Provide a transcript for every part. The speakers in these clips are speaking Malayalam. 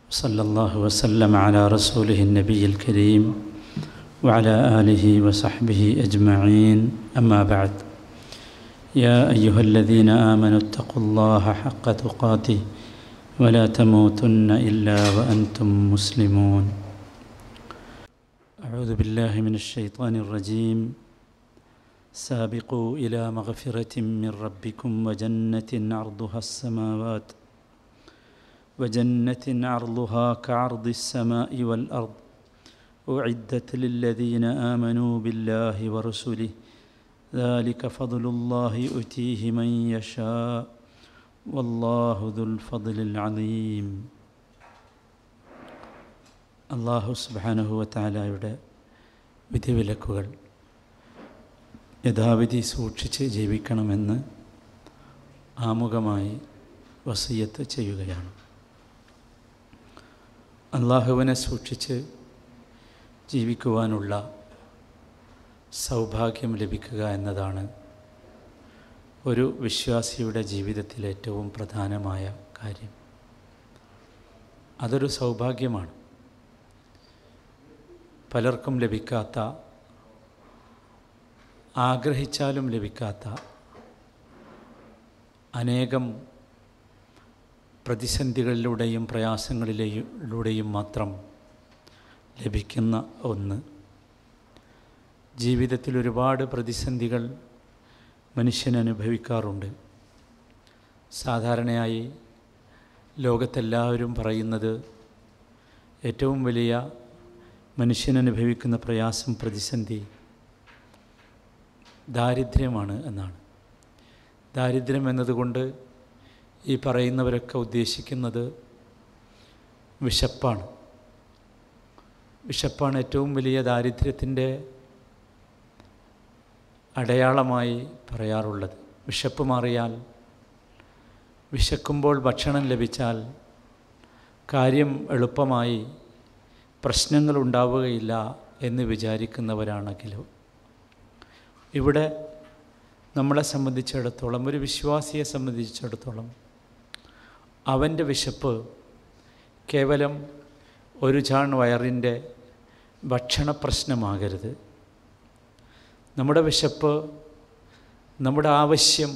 صلى الله وسلم على رسوله النبي الكريم وعلى آله وصحبه أجمعين. أما بعد، يا أيها الذين آمنوا اتقوا الله حق تقاته ولا تموتن إلا وأنتم مسلمون. أعوذ بالله من الشيطان الرجيم. سابقوا إلى مغفرة من ربكم وجنة عرضها كعرض السماء والأرض أعدت للذين آمنوا بالله ورسله ذلك فضل الله يؤتيه من يشاء والله ذو الفضل العظيم. അല്ലാഹു സുബ്ഹാനഹു വ തആലയുടെ വിധിവിലക്കുകൾ യഥാവിധി സൂക്ഷിച്ച് ജീവിക്കണമെന്ന് ആമുഖമായി വസിയത്ത് ചെയ്യുകയാണ്. അല്ലാഹുവിനെ സൂക്ഷിച്ച് ജീവിക്കുവാനുള്ള സൗഭാഗ്യം ലഭിക്കുക എന്നതാണ് ഒരു വിശ്വാസിയുടെ ജീവിതത്തിലെ ഏറ്റവും പ്രധാനമായ കാര്യം. അതൊരു സൗഭാഗ്യമാണ്. പലർക്കും ലഭിക്കാത്ത, ആഗ്രഹിച്ചാലും ലഭിക്കാത്ത അനേകം പ്രതിസന്ധികളിലൂടെയും പ്രയാസങ്ങളിലൂടെയും മാത്രം ലഭിക്കുന്ന ഒന്ന്. ജീവിതത്തിൽ ഒരുപാട് പ്രതിസന്ധികൾ മനുഷ്യൻ അനുഭവിക്കാറുണ്ട്. സാധാരണയായി ലോകത്തെല്ലാവരും പറയുന്നത് ഏറ്റവും വലിയ മനുഷ്യൻ അനുഭവിക്കുന്ന പ്രയാസം, പ്രതിസന്ധി ദാരിദ്ര്യമാണ് എന്നാണ്. ദാരിദ്ര്യം എന്നതുകൊണ്ട് ഈ പറയുന്നവരൊക്കെ ഉദ്ദേശിക്കുന്നത് വിശപ്പാണ്. വിശപ്പാണ് ഏറ്റവും വലിയ ദാരിദ്ര്യത്തിൻ്റെ അടയാളമായി പറയാറുള്ളത്. വിശപ്പ് മാറിയാൽ, വിശക്കുമ്പോൾ ഭക്ഷണം ലഭിച്ചാൽ കാര്യം എളുപ്പമായി, പ്രശ്നങ്ങളുണ്ടാവുകയില്ല എന്ന് വിചാരിക്കുന്നവരാണെങ്കിലും ഇവിടെ നമ്മളെ സംബന്ധിച്ചിടത്തോളം, ഒരു വിശ്വാസിയെ സംബന്ധിച്ചിടത്തോളം, അവൻ്റെ വിശപ്പ് കേവലം ഒരു ചാൺ വയറിൻ്റെ ഭക്ഷണ പ്രശ്നമാകരുത്. നമ്മുടെ വിശപ്പ്, നമ്മുടെ ആവശ്യം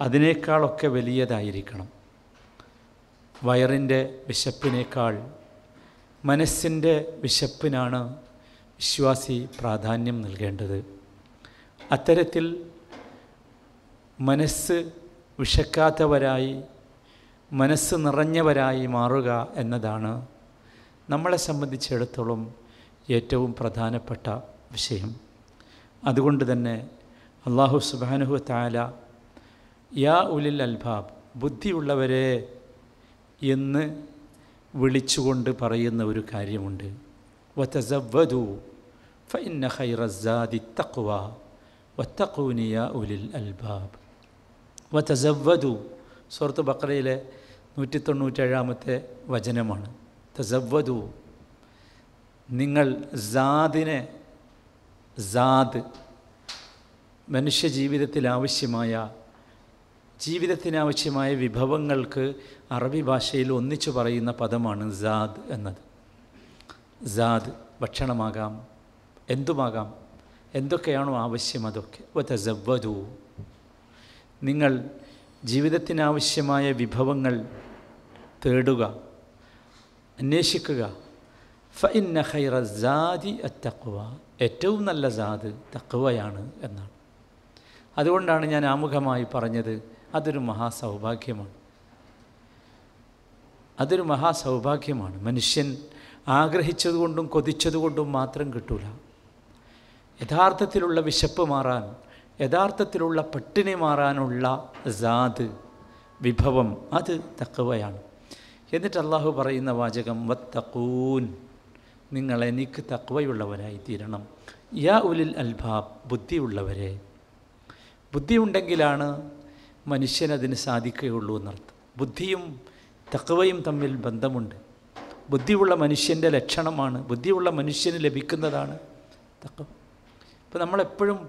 അതിനേക്കാളൊക്കെ വലിയതായിരിക്കണം. വയറിൻ്റെ വിശപ്പിനേക്കാൾ മനസ്സിൻ്റെ വിശപ്പിനാണ് വിശ്വാസി പ്രാധാന്യം നൽകേണ്ടത്. അത്തരത്തിൽ മനസ്സ് വിശക്കാത്തവരായി, മനസ്സ് നിറഞ്ഞവരായി മാറുക എന്നതാണ് നമ്മളെ സംബന്ധിച്ചിടത്തോളം ഏറ്റവും പ്രധാനപ്പെട്ട വിഷയം. അതുകൊണ്ട് തന്നെ അല്ലാഹു സുബ്ഹാനഹു വ തആല യാ ഉലിൽ അൽബാബ്, ബുദ്ധിയുള്ളവരെ എന്ന് വിളിച്ചുകൊണ്ട് പറയുന്ന ഒരു കാര്യമുണ്ട്. വതസവ്വദു ഫഇന്ന ഖൈറസ്സാദി തഖ്വ വത്തഖൂനി യാ ഉലിൽ അൽബാബ്. വതസവ്വദു സൂറത്ത് ബഖറയിലെ 197-ാമത്തെ വചനമാണ്. തസവ്വദു, നിങ്ങൾ ജീവിതത്തിനാവശ്യമായ വിഭവങ്ങൾക്ക് അറബി ഭാഷയിൽ ഒന്നിച്ചു പറയുന്ന പദമാണ് സാദ് എന്നത്. സാദ് ഭക്ഷണമാകാം, എന്തുമാകാം, എന്തൊക്കെയാണോ ആവശ്യം അതൊക്കെ. വതസവ്വദു, നിങ്ങൾ ജീവിതത്തിനാവശ്യമായ വിഭവങ്ങൾ തേടുക, അന്വേഷിക്കുക. ഫഇന്ന ഖൈറസ്സാദി അത്തഖ്വ, ഏറ്റവും നല്ല സാദ് തഖ്വയാണ് എന്നാണ്. അതുകൊണ്ടാണ് ഞാൻ ആമുഖമായി പറഞ്ഞത് അതൊരു മഹാസൗഭാഗ്യമാണ്. മനുഷ്യൻ ആഗ്രഹിച്ചതുകൊണ്ടും കൊതിച്ചതുകൊണ്ടും മാത്രം കിട്ടൂല. യഥാർത്ഥത്തിലുള്ള വിശപ്പ് മാറാൻ, യഥാർത്ഥത്തിലുള്ള പട്ടിണി മാറാനുള്ള സാദ്, വിഭവം, അത് തഖ്വയാണ്. എന്നിട്ട് അല്ലാഹു പറയുന്ന വാചകം വത്തഖൂൻ, നിങ്ങൾ എനിക്ക് തഖ്വയുള്ളവരായി തീരണം. യാ ഉലിൽ അൽബാബ്, ബുദ്ധിയുള്ളവരെ. ബുദ്ധിയുണ്ടെങ്കിലാണ് മനുഷ്യനതിന് സാധിക്കുകയുള്ളൂ എന്നർത്ഥം. ബുദ്ധിയും തഖ്വയും തമ്മിൽ ബന്ധമുണ്ട്. ബുദ്ധിയുള്ള മനുഷ്യൻ്റെ ലക്ഷണമാണ്, ബുദ്ധിയുള്ള മനുഷ്യന് ലഭിക്കുന്നതാണ് തഖ്വ. അപ്പോൾ നമ്മളെപ്പോഴും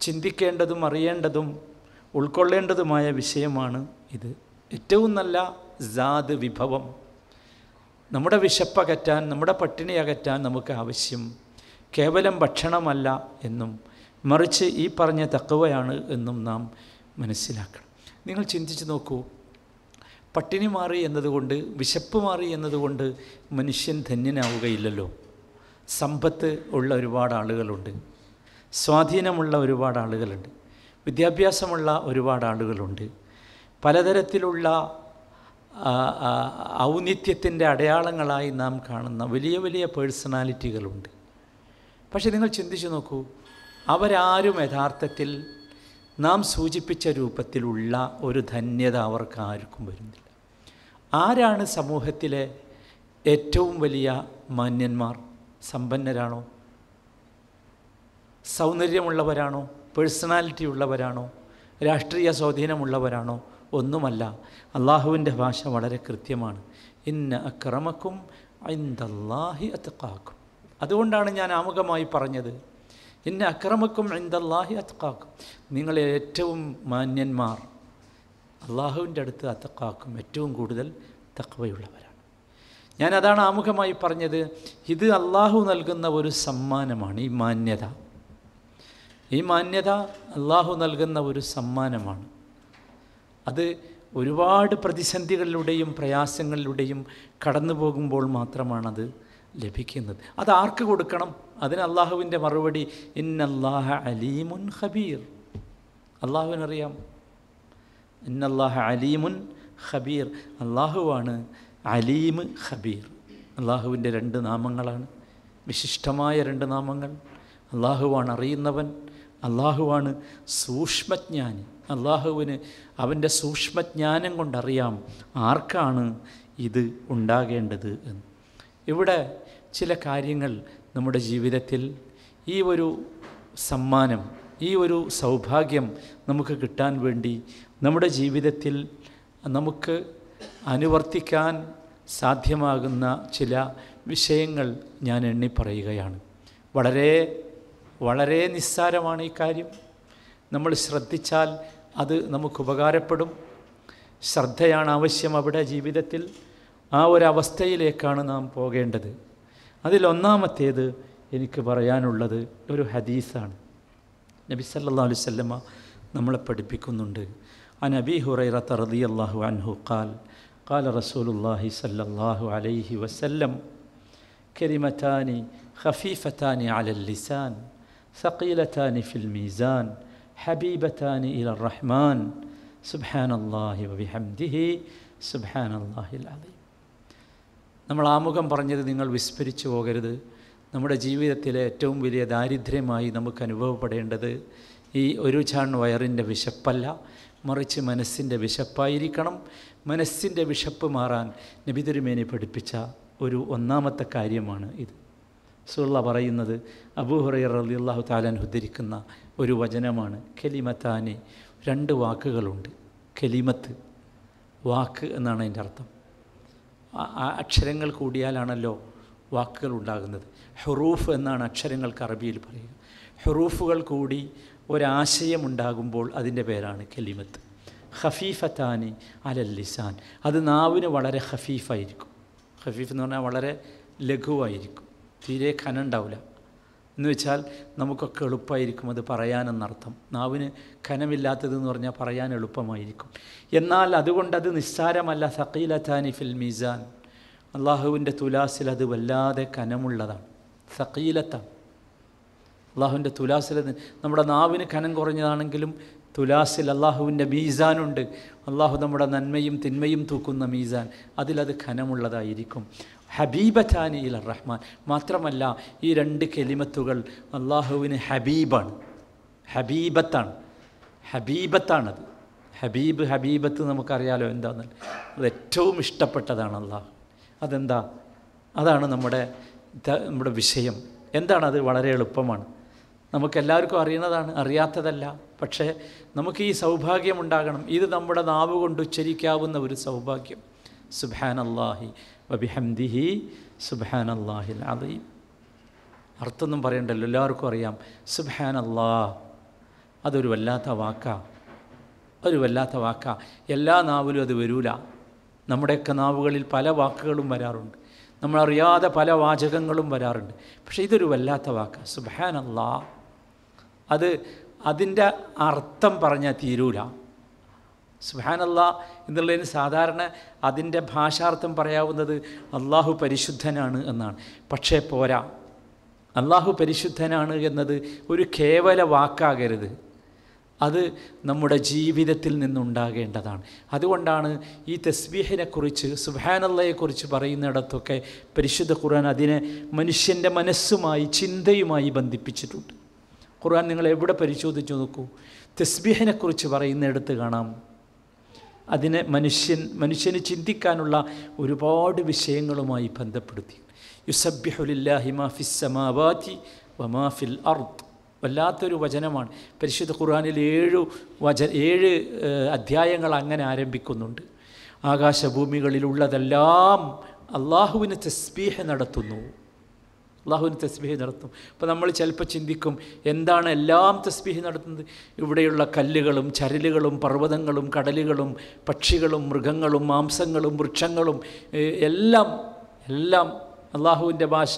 ചിന്തിക്കേണ്ടതും അറിയേണ്ടതും ഉൾക്കൊള്ളേണ്ടതുമായ വിഷയമാണ് ഇത്. ഏറ്റവും നല്ല സാദ് വിഭവം. നമ്മുടെ വിശപ്പകറ്റാൻ, നമ്മുടെ പട്ടിണി അകറ്റാൻ നമുക്ക് ആവശ്യം കേവലം ഭക്ഷണമല്ല എന്നും മറിച്ച് ഈ പറഞ്ഞ തഖ്വയാണ് എന്നും നാം മനസ്സിലാക്കണം. നിങ്ങൾ ചിന്തിച്ച് നോക്കൂ, പട്ടിണി മാറി എന്നതുകൊണ്ട്, വിശപ്പ് മാറി എന്നതുകൊണ്ട് മനുഷ്യൻ ധന്യനാവുകയില്ലല്ലോ. സമ്പത്ത് ഉള്ള ഒരുപാട് ആളുകളുണ്ട്, സ്വാധീനമുള്ള ഒരുപാട് ആളുകളുണ്ട്, വിദ്യാഭ്യാസമുള്ള ഒരുപാട് ആളുകളുണ്ട്, പലതരത്തിലുള്ള ഔന്നിത്യത്തിൻ്റെ അടയാളങ്ങളായി നാം കാണുന്ന വലിയ വലിയ പേഴ്സണാലിറ്റികളുണ്ട്. പക്ഷെ നിങ്ങൾ ചിന്തിച്ചു നോക്കൂ, അവരാരും യഥാർത്ഥത്തിൽ നാം സൂചിപ്പിച്ച രൂപത്തിലുള്ള ഒരു ധന്യത അവർക്ക് ആർക്കും വരുന്നില്ല. ആരാണ് സമൂഹത്തിലെ ഏറ്റവും വലിയ മാന്യന്മാർ? സമ്പന്നരാണോ? സൗന്ദര്യമുള്ളവരാണോ? പേഴ്സണാലിറ്റി ഉള്ളവരാണോ? രാഷ്ട്രീയ സ്വാധീനമുള്ളവരാണോ? ഒന്നുമല്ല. അള്ളാഹുവിൻ്റെ ഭാഷ വളരെ കൃത്യമാണ്. ഇന്ന അക്രമക്കും ഇൻദല്ലാഹി അത്ഖാക്കും. അതുകൊണ്ടാണ് ഞാൻ ആമുഖമായി പറഞ്ഞത്, ഇന്ന അക്രമക്കും ഇൻദല്ലാഹി അത്ഖാക്കും. നിങ്ങളെ ഏറ്റവും മാന്യന്മാർ അള്ളാഹുവിൻ്റെ അടുത്ത് അത്ഖാക്കും, ഏറ്റവും കൂടുതൽ തഖ്വയുള്ളവരാണ്. ഞാനതാണ് ആമുഖമായി പറഞ്ഞത്. ഇത് അള്ളാഹു നൽകുന്ന ഒരു സമ്മാനമാണ്. ഈ മാന്യത അള്ളാഹു നൽകുന്ന ഒരു സമ്മാനമാണ്. അത് ഒരുപാട് പ്രതിസന്ധികളിലൂടെയും പ്രയാസങ്ങളിലൂടെയും കടന്നു പോകുമ്പോൾ മാത്രമാണത് ലഭിക്കുന്നത്. അത് ആർക്ക് കൊടുക്കണം? അതിന് അള്ളാഹുവിൻ്റെ മറുപടി ഇന്നല്ലാഹ അലീമുൻ ഖബീർ. അള്ളാഹുവിനറിയാം. ഇന്നല്ലാഹ അലീമുൻ ഖബീർ. അള്ളാഹുവാണ് അലീം, ഖബീർ. അള്ളാഹുവിൻ്റെ രണ്ട് നാമങ്ങളാണ്, വിശിഷ്ടമായ രണ്ട് നാമങ്ങൾ. അള്ളാഹുവാണ് അറിയുന്നവൻ, അള്ളാഹുവാണ് സൂക്ഷ്മജ്ഞാനി. അള്ളാഹുവിന് അവൻ്റെ സൂക്ഷ്മജ്ഞാനം കൊണ്ടറിയാം ആർക്കാണ് ഇത് ഉണ്ടാകേണ്ടത് എന്ന്. ഇവിടെ ചില കാര്യങ്ങൾ നമ്മുടെ ജീവിതത്തിൽ ഈ ഒരു സമ്മാനം, ഈ ഒരു സൗഭാഗ്യം നമുക്ക് കിട്ടാൻ വേണ്ടി നമ്മുടെ ജീവിതത്തിൽ നമുക്ക് അനുവർത്തിക്കാൻ സാധ്യമാകുന്ന ചില വിഷയങ്ങൾ ഞാൻ എണ്ണി പറയുകയാണ്. വളരെ വളരെ നിസ്സാരമാണ് ഈ കാര്യം. നമ്മൾ ശ്രദ്ധിച്ചാൽ അത് നമുക്ക് ഉപകാരപ്പെടും. ശ്രദ്ധയാണ് ആവശ്യം അവിടെ ജീവിതത്തിൽ. ആ ഒരവസ്ഥയിലേക്കാണ് നാം പോകേണ്ടത്. അതിലൊന്നാമത്തേത് എനിക്ക് പറയാനുള്ളത് ഒരു ഹദീസാണ്. നബി സല്ലല്ലാഹു അലൈഹി വസല്ലമ നമ്മളെ പഠിപ്പിക്കുന്നുണ്ട്. അൻ അബീ ഹുറൈറത റളിയല്ലാഹു അൻഹു ഖാൽ ഖാല റസൂലുള്ളാഹി സല്ലല്ലാഹു അലൈഹി വസല്ലം കലിമതാനി ഖഫീഫതാനി അലൽ ലിസാൻ ثقيلتان في الميزان حبيبتان إلى الرحمن سبحان الله وبحمده سبحان الله العظيم. നമ്മൾ ആമുഖം പറഞ്ഞത് നിങ്ങൾ വിസ്മരിച്ചു പോകരുത്. നമ്മുടെ ജീവിതത്തിലെ ഏറ്റവും വലിയ ദാരിദ്ര്യമായി നമുക്ക് അനുഭവപ്പെടേണ്ടത് ഈ ഒരു ചാൺ വയറിൻ്റെ വിശപ്പല്ല, മറിച്ച് മനസ്സിൻ്റെ വിശപ്പായിരിക്കണം. മനസ്സിൻ്റെ വിശപ്പ് മാറാൻ നബി തിരുമേനി പഠിപ്പിച്ച ഒരു ഒന്നാമത്തെ കാര്യമാണ് ഇത്. റസൂലുള്ളാഹി പറയുന്നത്, അബൂ ഹുറൈറ റളിയല്ലാഹു തആല അൻഹു ഉദ്ധരിക്കുന്ന ഒരു വചനമാണ്. കലിമത്താനി, രണ്ട് വാക്കുകളുണ്ട്. കലിമത്ത്, വാക്ക് എന്നാണ് അതിൻ്റെ അർത്ഥം. അക്ഷരങ്ങൾ കൂടിയാലാണല്ലോ വാക്കുകൾ ഉണ്ടാകുന്നത്. ഹുറൂഫ് എന്നാണ് അക്ഷരങ്ങൾക്ക് അറബിയിൽ പറയുക. ഹുറൂഫുകൾ കൂടി ഒരാശയമുണ്ടാകുമ്പോൾ അതിൻ്റെ പേരാണ് കലിമത്ത്. ഖഫീഫത്താനി അലൽ ലിസാൻ, അത് നാവിന് വളരെ ഖഫീഫായിരിക്കും. ഖഫീഫ് എന്ന് പറഞ്ഞാൽ വളരെ ലഘുവായിരിക്കും, തീരെ കനം ഉണ്ടാവില്ല. എന്ന് വെച്ചാൽ നമുക്കൊക്കെ എളുപ്പമായിരിക്കും അത് പറയാനെന്നർത്ഥം. നാവിന് കനമില്ലാത്തതെന്ന് പറഞ്ഞാൽ പറയാൻ എളുപ്പമായിരിക്കും. എന്നാൽ അതുകൊണ്ടത് നിസ്സാരമല്ല. സഖീലതാനി ഫിൽ മീസാൻ, അള്ളാഹുവിൻ്റെ തുലാസിൽ അത് വല്ലാതെ കനമുള്ളതാണ്. സഖീലത്താണ് അള്ളാഹുവിൻ്റെ തുലാസിൽ. നമ്മുടെ നാവിന് കനം കുറഞ്ഞതാണെങ്കിലും തുലാസിൽ അള്ളാഹുവിൻ്റെ മീസാനുണ്ട്. അള്ളാഹു നമ്മുടെ നന്മയും തിന്മയും തൂക്കുന്ന മീസാൻ, അതിലത് ഖനമുള്ളതായിരിക്കും. ഹബീബത്താനി ഇല റഹ്മാൻ. മാത്രമല്ല ഈ രണ്ട് കെലിമത്തുകൾ അള്ളാഹുവിന് ഹബീബാണ്, ഹബീബത്താണത്. ഹബീബത്ത് നമുക്കറിയാലോ എന്താണെന്ന്. അത് ഏറ്റവും ഇഷ്ടപ്പെട്ടതാണ് അള്ളാഹു. അതെന്താ? അതാണ് നമ്മുടെ വിഷയം. എന്താണത്? വളരെ എളുപ്പമാണ്, നമുക്കെല്ലാവർക്കും അറിയുന്നതാണ്, അറിയാത്തതല്ല. പക്ഷേ നമുക്ക് ഈ സൗഭാഗ്യമുണ്ടാകണം. ഇത് നമ്മുടെ നാവ് കൊണ്ട് ഉച്ചരിക്കാവുന്ന ഒരു സൗഭാഗ്യം. സുബ്ഹാനല്ലാഹി വബിഹംദിഹി സുബ്ഹാനല്ലാഹിൽ അദീം. അർത്ഥമൊന്നും പറയണ്ടല്ലോ, എല്ലാവർക്കും അറിയാം. സുബ്ഹാനല്ലാഹ് അതൊരു വല്ലാത്ത വാക്കാ. എല്ലാ നാവിലും അത് വരൂല. നമ്മുടെയൊക്കെ നാവുകളിൽ പല വാക്കുകളും വരാറുണ്ട്, നമ്മളറിയാതെ പല വാചകങ്ങളും വരാറുണ്ട്. പക്ഷേ ഇതൊരു വല്ലാത്ത വാക്കാണ് സുബ്ഹാനല്ലാഹ്. അതിൻ്റെ അർത്ഥം പറഞ്ഞാൽ തീരൂല. സുബ്ഹാനല്ലാഹ് എന്നുള്ളതിന് സാധാരണ അതിൻ്റെ ഭാഷാർത്ഥം പറയാവുന്നത് അള്ളാഹു പരിശുദ്ധനാണ് എന്നാണ്. പക്ഷേ പോരാ, അള്ളാഹു പരിശുദ്ധനാണ് എന്നത് ഒരു കേവല വാക്കാകരുത്, അത് നമ്മുടെ ജീവിതത്തിൽ നിന്നുണ്ടാകേണ്ടതാണ്. അതുകൊണ്ടാണ് ഈ തസ്ബീഹിനെക്കുറിച്ച്, സുബ്ഹാനല്ലാഹയെക്കുറിച്ച് പറയുന്നിടത്തൊക്കെ പരിശുദ്ധ ഖുർആൻ അതിനെ മനുഷ്യൻ്റെ മനസ്സുമായി, ചിന്തയുമായി ബന്ധിപ്പിച്ചിട്ടുണ്ട്. ഖുർആൻ നിങ്ങൾ എവിടെ പരിശോധിച്ചു നോക്കൂ, തസ്ബീഹിനെക്കുറിച്ച് പറയുന്നിടത്ത് കാണാം അതിനെ മനുഷ്യന് ചിന്തിക്കാനുള്ള ഒരുപാട് വിഷയങ്ങളുമായി ബന്ധപ്പെടുത്തി. യുസബ്ബിഹു ലില്ലാഹി മാ ഫിസ് സമാവാതി വമാ ഫിൽ അർദ്. വല്ലാത്തൊരു വചനമാണ്. പരിശുദ്ധ ഖുർആനിൽ 7 അധ്യായങ്ങൾ അങ്ങനെ ആരംഭിക്കുന്നുണ്ട്. ആകാശഭൂമികളിലുള്ളതെല്ലാം അള്ളാഹുവിന് തസ്ബീഹ് നടത്തുന്നു, അള്ളാഹുവിന് തസ്ബീഹ് നടത്തും. അപ്പോൾ നമ്മൾ ചിലപ്പോൾ ചിന്തിക്കും, എന്താണ് എല്ലാം തസ്ബീഹ് നടത്തുന്നത്? ഇവിടെയുള്ള കല്ലുകളും ചരലുകളും പർവ്വതങ്ങളും കടലുകളും പക്ഷികളും മൃഗങ്ങളും മാംസങ്ങളും വൃക്ഷങ്ങളും എല്ലാം അള്ളാഹുവിൻ്റെ ഭാഷ,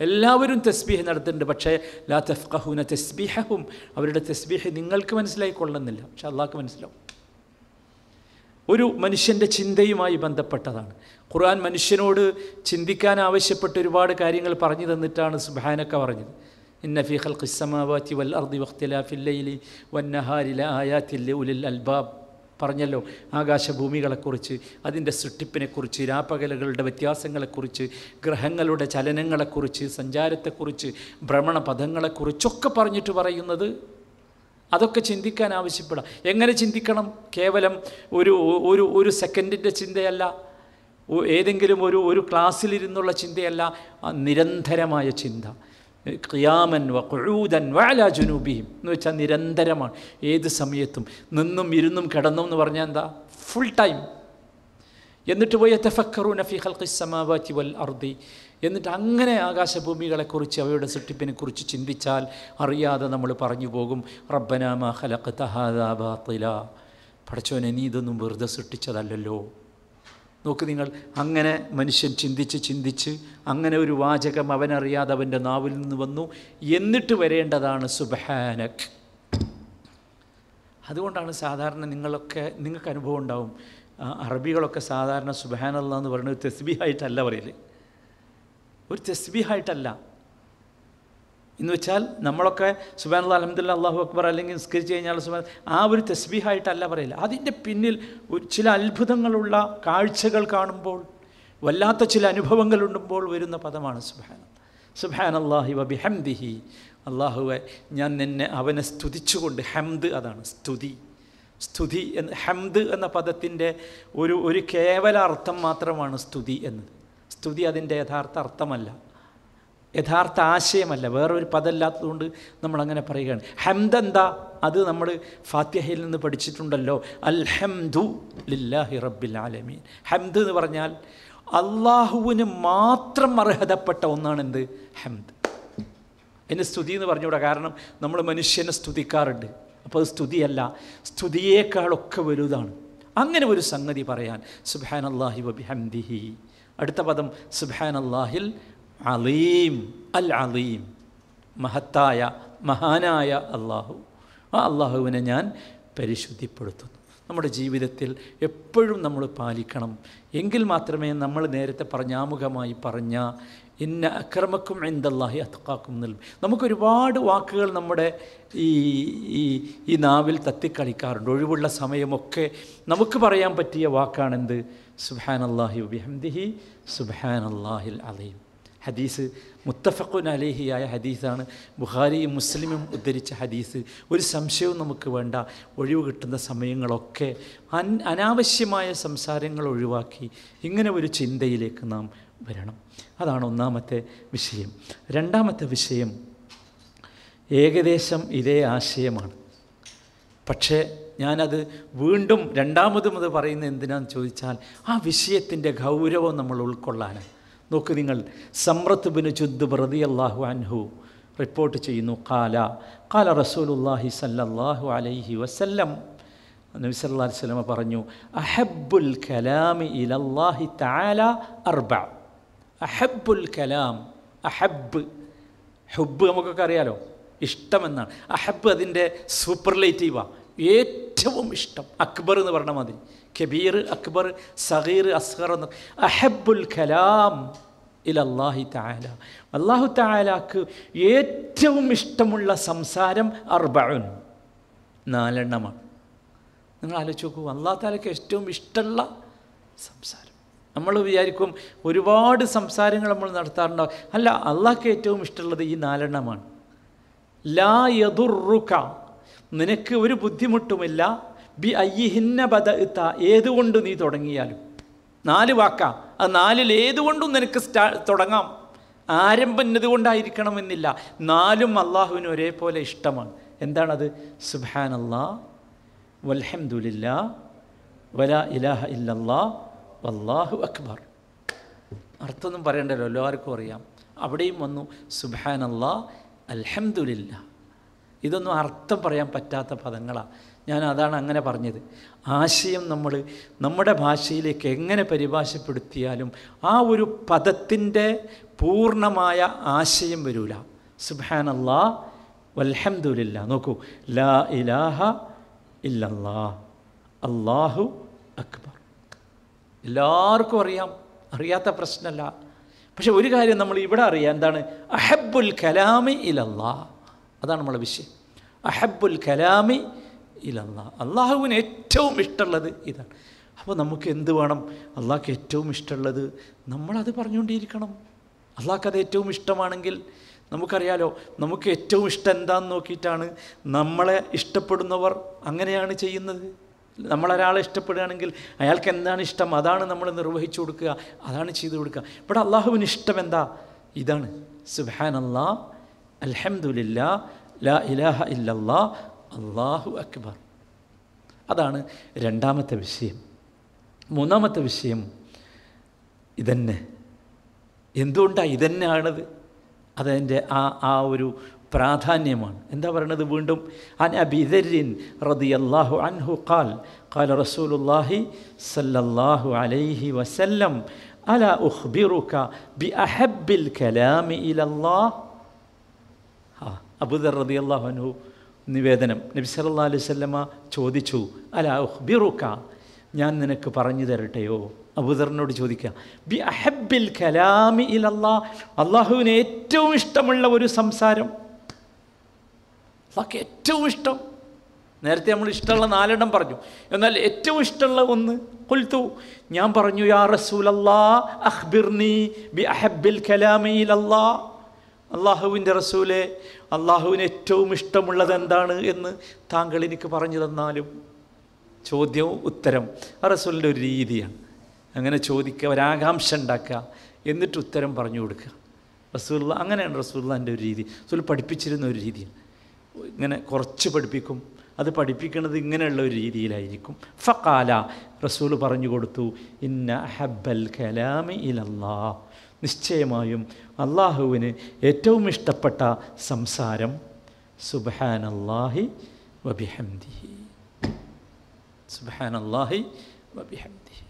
എല്ലാവരും തസ്ബീഹ് നടത്തുന്നുണ്ട്. പക്ഷേ ലാ തഫ്ഖഹൂന തസ്ബീഹഹും, അവരുടെ തസ്ബീഹ് നിങ്ങൾക്ക് മനസ്സിലായിക്കൊള്ളുന്നില്ല, പക്ഷെ അള്ളാഹ്ക്ക് മനസ്സിലാവും. ഒരു മനുഷ്യൻ്റെ ചിന്തയുമായി ബന്ധപ്പെട്ടതാണ്. ഖുർആൻ മനുഷ്യനോട് ചിന്തിക്കാൻ ആവശ്യപ്പെട്ട ഒരുപാട് കാര്യങ്ങൾ പറഞ്ഞു തന്നിട്ടാണ് സുബ്ഹാനക പറഞ്ഞത്. ഇന്ന ഫീ ഖൽഖിസ് സമാവാതി വൽ അർദി വഖ്തിലാഫിൽ ലൈലി വന്നഹാരി ലആയാതിൽ ലിഉലിൽ അൽബാബ് പറഞ്ഞല്ലോ. ആകാശഭൂമികളെക്കുറിച്ച്, അതിൻ്റെ സൃഷ്ടിപ്പിനെക്കുറിച്ച്, രാപ്പകലുകളുടെ വ്യത്യാസങ്ങളെക്കുറിച്ച്, ഗ്രഹങ്ങളുടെ ചലനങ്ങളെക്കുറിച്ച്, സഞ്ചാരത്തെക്കുറിച്ച്, ഭ്രമണപഥങ്ങളെക്കുറിച്ചൊക്കെ പറഞ്ഞിട്ട് പറയുന്നത് അതൊക്കെ ചിന്തിക്കാൻ ആവശ്യപ്പെടാം. എങ്ങനെ ചിന്തിക്കണം? കേവലം ഒരു സെക്കൻഡിൻ്റെ ചിന്തയല്ല, ഏതെങ്കിലും ഒരു ക്ലാസ്സിലിരുന്നുള്ള ചിന്തയല്ല, നിരന്തരമായ ചിന്ത. ഖിയാമൻ വ ഖുഊദൻ വ അലാ ജുനൂബിഹിം എന്ന് വെച്ചാൽ നിരന്തരമാണ്, ഏത് സമയത്തും, നിന്നും ഇരുന്നും കിടന്നും എന്ന് പറഞ്ഞാൽ എന്താ? Full time. എന്നിട്ട് പോയി യതഫക്കറൂന ഫീ ഖൽഖിസ് സമാവാതി വൽ അർദി, എന്നിട്ട് അങ്ങനെ ആകാശഭൂമികളെക്കുറിച്ച്, അവയുടെ സൃഷ്ടിപ്പിനെക്കുറിച്ച് ചിന്തിച്ചാൽ അറിയാതെ നമ്മൾ പറഞ്ഞു പോകും, റബ്ബനാ മാ ഖലഖത ഹാദാ ബാത്തിലാ, പടച്ചോനെ നീ ഇതൊന്നും വെറുതെ സൃഷ്ടിച്ചതല്ലല്ലോ. നോക്ക് നിങ്ങൾ, അങ്ങനെ മനുഷ്യൻ ചിന്തിച്ച് അങ്ങനെ ഒരു വാചകം അവനറിയാതെ അവൻ്റെ നാവിൽ നിന്ന് വന്നു. എന്നിട്ട് വരേണ്ടതാണ് സുബ്ഹാനക്. അതുകൊണ്ടാണ് സാധാരണ നിങ്ങൾക്ക് അനുഭവം ഉണ്ടാവും, അറബികളൊക്കെ സാധാരണ സുബ്ഹാനല്ലാഹ് എന്ന് പറയുന്നത് തസ്ബീഹായിട്ടല്ല പറയല്, ഒരു തസ്ബീഹായിട്ടല്ല. എന്ന് വെച്ചാൽ നമ്മളൊക്കെ സുബ്ഹാനല്ലാഹ് അൽഹംദുലില്ലാഹ് അല്ലാഹു അക്ബർ അല്ലെങ്കിൽ നിസ്കരിച്ച് കഴിഞ്ഞാൽ ആ ഒരു തസ്ബീഹായിട്ടല്ല പറയില്ല. അതിൻ്റെ പിന്നിൽ ചില അത്ഭുതങ്ങളുള്ള കാഴ്ചകൾ കാണുമ്പോൾ, വല്ലാത്ത ചില അനുഭവങ്ങളുണ്ടുമ്പോൾ വരുന്ന പദമാണ് സുബ്ഹാനല്ലാഹി വ ബിഹംദിഹി. അള്ളാഹുവെ ഞാൻ നിന്നെ, അവനെ സ്തുതിച്ചുകൊണ്ട്. ഹംദ് അതാണ് സ്തുതി എന്ന്. ഹംദ് എന്ന പദത്തിൻ്റെ ഒരു കേവല അർത്ഥം മാത്രമാണ് സ്തുതി എന്നത്. സ്തുതി അതിൻ്റെ യഥാർത്ഥ അർത്ഥമല്ല, യഥാർത്ഥ ആശയമല്ല, വേറൊരു പദമില്ലാത്തതുകൊണ്ട് നമ്മളങ്ങനെ പറയുകയാണ്. ഹംദ് എന്താ? അത് നമ്മൾ ഫാത്തിഹയിൽ നിന്ന് പഠിച്ചിട്ടുണ്ടല്ലോ, അൽഹംദു ലില്ലാഹി റബ്ബിൽ ആലമീൻ. ഹംദ് എന്ന് പറഞ്ഞാൽ അള്ളാഹുവിന് മാത്രം അർഹതപ്പെട്ട ഒന്നാണ് എന്ത്? ഹംദ്. അതിന് സ്തുതി എന്ന് പറഞ്ഞുകൂടാ, കാരണം നമ്മൾ മനുഷ്യനെ സ്തുതിക്കാറുണ്ട്, അപ്പോൾ അത് സ്തുതിയല്ല, സ്തുതിയേക്കാളൊക്കെ വലുതാണ്. അങ്ങനെ ഒരു സംഗതി പറയാൻ സുബ്ഹാനല്ലാഹി വ ബിഹംദിഹി. അടുത്ത പദം സുബ്ഹാനല്ലാഹിൽ അലീം. അൽ അലീം, മഹത്തായ, മഹാനായ അള്ളാഹു. ആ അള്ളാഹുവിനെ ഞാൻ പരിശുദ്ധിപ്പെടുത്തുന്നു. നമ്മുടെ ജീവിതത്തിൽ എപ്പോഴും നമ്മൾ പാലിക്കണം. എങ്കിൽ മാത്രമേ നമ്മൾ നേരത്തെ ആമുഖമായി പറഞ്ഞ ഇന്ന അക്രമക്കും ഇൻദല്ലാഹി അത്ഖാക്കും നൽകും. നമുക്കൊരുപാട് വാക്കുകൾ നമ്മുടെ ഈ നാവിൽ തത്തിക്കളിക്കാറുണ്ട്. ഒഴിവുള്ള സമയമൊക്കെ നമുക്ക് പറയാൻ പറ്റിയ വാക്കാണെന്ത്? സുബ്ഹാനല്ലാഹി വബിഹംദിഹി സുബ്ഹാനല്ലാഹിൽ അലീം. ഹദീസ് മുത്തഫഖുൻ അലൈഹിയായ ഹദീസാണ്, ബുഖാരിയും മുസ്ലിമും ഉദ്ധരിച്ച ഹദീസ്. ഒരു സംശയവും നമുക്ക് വേണ്ട. ഒഴിവ് കിട്ടുന്ന സമയങ്ങളൊക്കെ അനാവശ്യമായ സംസാരങ്ങൾ ഒഴിവാക്കി ഇങ്ങനെ ഒരു ചിന്തയിലേക്ക് നാം വരണം. അതാണ് ഒന്നാമത്തെ വിഷയം. രണ്ടാമത്തെ വിഷയം ഏകദേശം ഇതേ ആശയമാണ്. പക്ഷേ ഞാനത് വീണ്ടും രണ്ടാമതും അത് പറയുന്നത് എന്തിനാന്ന് ചോദിച്ചാൽ, ആ വിഷയത്തിൻ്റെ ഗൗരവം നമ്മൾ ഉൾക്കൊള്ളാനാണ്. നോക്ക് നിങ്ങൾ, സമ്രത്ത് ബിൻ ജുദ്ബ് റളിയല്ലാഹു അൻഹു റിപ്പോർട്ട് ചെയ്യുന്നു, ഖാല റസൂലുള്ളാഹി സല്ലല്ലാഹു അലൈഹി വസല്ലം, നബി സല്ലല്ലാഹു അലൈഹി വസല്ലം പറഞ്ഞു, അഹബ്ബുൽ കലാമി ഇലല്ലാഹി തആല അർബഅ. അഹബ്ബുൽ കലാം, അഹബ്ബ്, ഹുബ്ബ് നമുക്കൊക്കെ അറിയാലോ, ഇഷ്ടമെന്നാണ്. അഹബ്ബ് അതിൻ്റെ സൂപ്പർലേറ്റീവാണ്, ഏറ്റവും ഇഷ്ടം. അക്ബർ എന്ന് പറഞ്ഞ മതി, കബീർ, അക്ബർ, സഗീർ, അസ്ഗർ എന്ന്. അഹബ്ബുൽ കലാം ഇലല്ലാഹി തആല, അല്ലാഹു തആലാക്ക് ഏറ്റവും ഇഷ്ടമുള്ള സംസാരം അർബഉൻ, 4 എണ്ണമാണ്. നിങ്ങൾ ആലോചിച്ച് നോക്കൂ, അല്ലാഹു തആലക്ക് ഏറ്റവും ഇഷ്ടമുള്ള സംസാരം. നമ്മൾ വിചാരിക്കും ഒരുപാട് സംസാരങ്ങൾ നമ്മൾ നടത്താറുണ്ടാവും. അല്ല, അള്ളാഹ്ക്ക് ഏറ്റവും ഇഷ്ടമുള്ളത് ഈ 4 എണ്ണമാണ്. ലാ യദുറുക, നിനക്ക് ഒരു ബുദ്ധിമുട്ടുമില്ല. ബി അയ്യിഹിന്ന ബദഅത, ഏതുകൊണ്ട് നീ തുടങ്ങിയാലും. 4 വാക്കാ, അത് 4-ൽ ഏതുകൊണ്ടും നിനക്ക് തുടങ്ങാം. ആരംഭം ഇന്നതുകൊണ്ടായിരിക്കണമെന്നില്ല. 4ഉം അള്ളാഹുവിന് ഒരേപോലെ ഇഷ്ടമാണ്. എന്താണത്? സുബ്ഹാനല്ലാഹ് വൽഹംദുലില്ലാഹ് വലാ ഇലാഹ ഇല്ലല്ലാഹ് വല്ലാഹു അക്ബർ. അർത്ഥമൊന്നും പറയണ്ടല്ലോ, എല്ലാവർക്കും അറിയാം. അവിടെയും വന്നു സുബ്ഹാനല്ലാഹ്, അൽഹംദുലില്ലാഹ്. ഇതൊന്നും അർത്ഥം പറയാൻ പറ്റാത്ത പദങ്ങളാണ്. ഞാൻ അതാണ് അങ്ങനെ പറഞ്ഞത്. ആശയം നമ്മൾ നമ്മുടെ ഭാഷയിലേക്ക് എങ്ങനെ പരിഭാഷപ്പെടുത്തിയാലും ആ ഒരു പദത്തിൻ്റെ പൂർണ്ണമായ ആശയം വരില്ല. സുബ്ഹാനല്ലാഹ് വൽഹംദുലില്ലാഹ്. നോക്കൂ, ലാ ഇലാഹ ഇല്ലല്ലാഹ് അല്ലാഹു അക്ബർ. എല്ലാവർക്കും അറിയാം, അറിയാത്ത പ്രശ്നമല്ല. പക്ഷെ ഒരു കാര്യം നമ്മൾ ഇവിടെ അറിയാം, എന്താണ്? അഹബ്ബുൽ കലാമി ഇലല്ലാഹ്, അതാണ് നമ്മളെ വിഷയം. അഹബ്ബുൽ കലാമി ഇലല്ലാഹ്, അള്ളാഹുവിന് ഏറ്റവും ഇഷ്ടമുള്ളത് ഇതാണ്. അപ്പോൾ നമുക്ക് എന്ത് വേണം? അള്ളാഹ്ക്ക് ഏറ്റവും ഇഷ്ടമുള്ളത് നമ്മളത് പറഞ്ഞുകൊണ്ടിരിക്കണം. അള്ളാഹ്ക്ക് അത് ഏറ്റവും ഇഷ്ടമാണെങ്കിൽ നമുക്കറിയാലോ, നമുക്ക് ഏറ്റവും ഇഷ്ടം എന്താണെന്ന് നോക്കിയിട്ടാണ് നമ്മളെ ഇഷ്ടപ്പെടുന്നവർ അങ്ങനെയാണ് ചെയ്യുന്നത്. നമ്മളൊരാളെ ഇഷ്ടപ്പെടുകയാണെങ്കിൽ അയാൾക്ക് എന്താണ് ഇഷ്ടം അതാണ് നമ്മൾ നിർവഹിച്ചു കൊടുക്കുക, അതാണ് ചെയ്തു കൊടുക്കുക. ഇവിടെ അള്ളാഹുവിന് ഇഷ്ടം എന്താ? ഇതാണ്. സുബ്ഹാനല്ലാഹ്, അൽഹംദുലില്ലാഹ്, ലാ ഇലാഹ ഇല്ലല്ലാഹ്, അല്ലാഹു അക്ബർ. അതാണ് 2ാമത്തെ വിഷയം. 3ാമത്തെ വിഷയം ഇതന്നെ. എന്തുകൊണ്ടാണ് ഇതന്നെയാണത്? അതതിൻ്റെ ആ ഒരു പ്രാധാന്യമാണ്. എന്താ പറയണത്? വീണ്ടും അൻ അബീ ദർരിൻ റളിയല്ലാഹു അൻഹു ഖാൽ ഖാല റസൂലുള്ളാഹി സല്ലല്ലാഹു അലൈഹി വസല്ലം അലാ ഉഖ്ബിറുക ബി അഹബ്ബിൽ കലാമി ഇലല്ലാഹ്. അബൂദർ റളിയല്ലാഹു അൻഹു നിവേദനം, നബി സല്ലല്ലാഹു അലൈഹി വസല്ലമ ചോദിച്ചു, അലാ ഉഖ്ബിറുക, ഞാൻ നിനക്ക് പറഞ്ഞു തരട്ടെയോ? അബൂദറിനോട് ചോദിക്കുക, ബി അഹബ്ബിൽ കലാമി ഇലല്ലാഹ്, അള്ളാഹുവിന് ഏറ്റവും ഇഷ്ടമുള്ള ഒരു സംസാരം. അള്ളാഹ്ക്ക് ഏറ്റവും ഇഷ്ടം. നേരത്തെ നമ്മൾ ഇഷ്ടമുള്ള 4 എണ്ണം പറഞ്ഞു, എന്നാൽ ഏറ്റവും ഇഷ്ടമുള്ള ഒന്ന്. ഖുൽതു, ഞാൻ പറഞ്ഞു, യാ റസൂലല്ലാഹ് അഖ്ബിർനി ബി അഹബ്ബിൽ കലാമി ഇലല്ലാഹ്. അള്ളാഹുവിൻ്റെ റസൂലെ, അള്ളാഹുവിന് ഏറ്റവും ഇഷ്ടമുള്ളത് എന്താണ് എന്ന് താങ്കൾ എനിക്ക് പറഞ്ഞു തന്നാലും. ചോദ്യവും ഉത്തരം ആ റസൂലിൻ്റെ ഒരു രീതിയാണ്. അങ്ങനെ ചോദിക്കുക, ഒരാകാംക്ഷ ഉണ്ടാക്കുക, എന്നിട്ട് ഉത്തരം പറഞ്ഞു കൊടുക്കുക. റസൂലുള്ള അങ്ങനെയാണ് റസൂലുള്ളാഹിൻ്റെ ഒരു രീതി. റസൂൽ പഠിപ്പിച്ചിരുന്ന ഒരു രീതിയാണ്. ഇങ്ങനെ കുറച്ച് പഠിപ്പിക്കും, അത് പഠിപ്പിക്കുന്നത് ഇങ്ങനെയുള്ള ഒരു രീതിയിലായിരിക്കും. ഫഖാല, റസൂൽ പറഞ്ഞു കൊടുത്തു, ഇന്ന അഹബ്ബൽ കലാമി ഇലല്ലാഹ്, നിശ്ചയമായും അള്ളാഹുവിന് ഏറ്റവും ഇഷ്ടപ്പെട്ട സംസാരം സുബ്ഹാനല്ലാഹി വബിഹംദിഹി. സുബ്ഹാനല്ലാഹി വബിഹംദിഹി,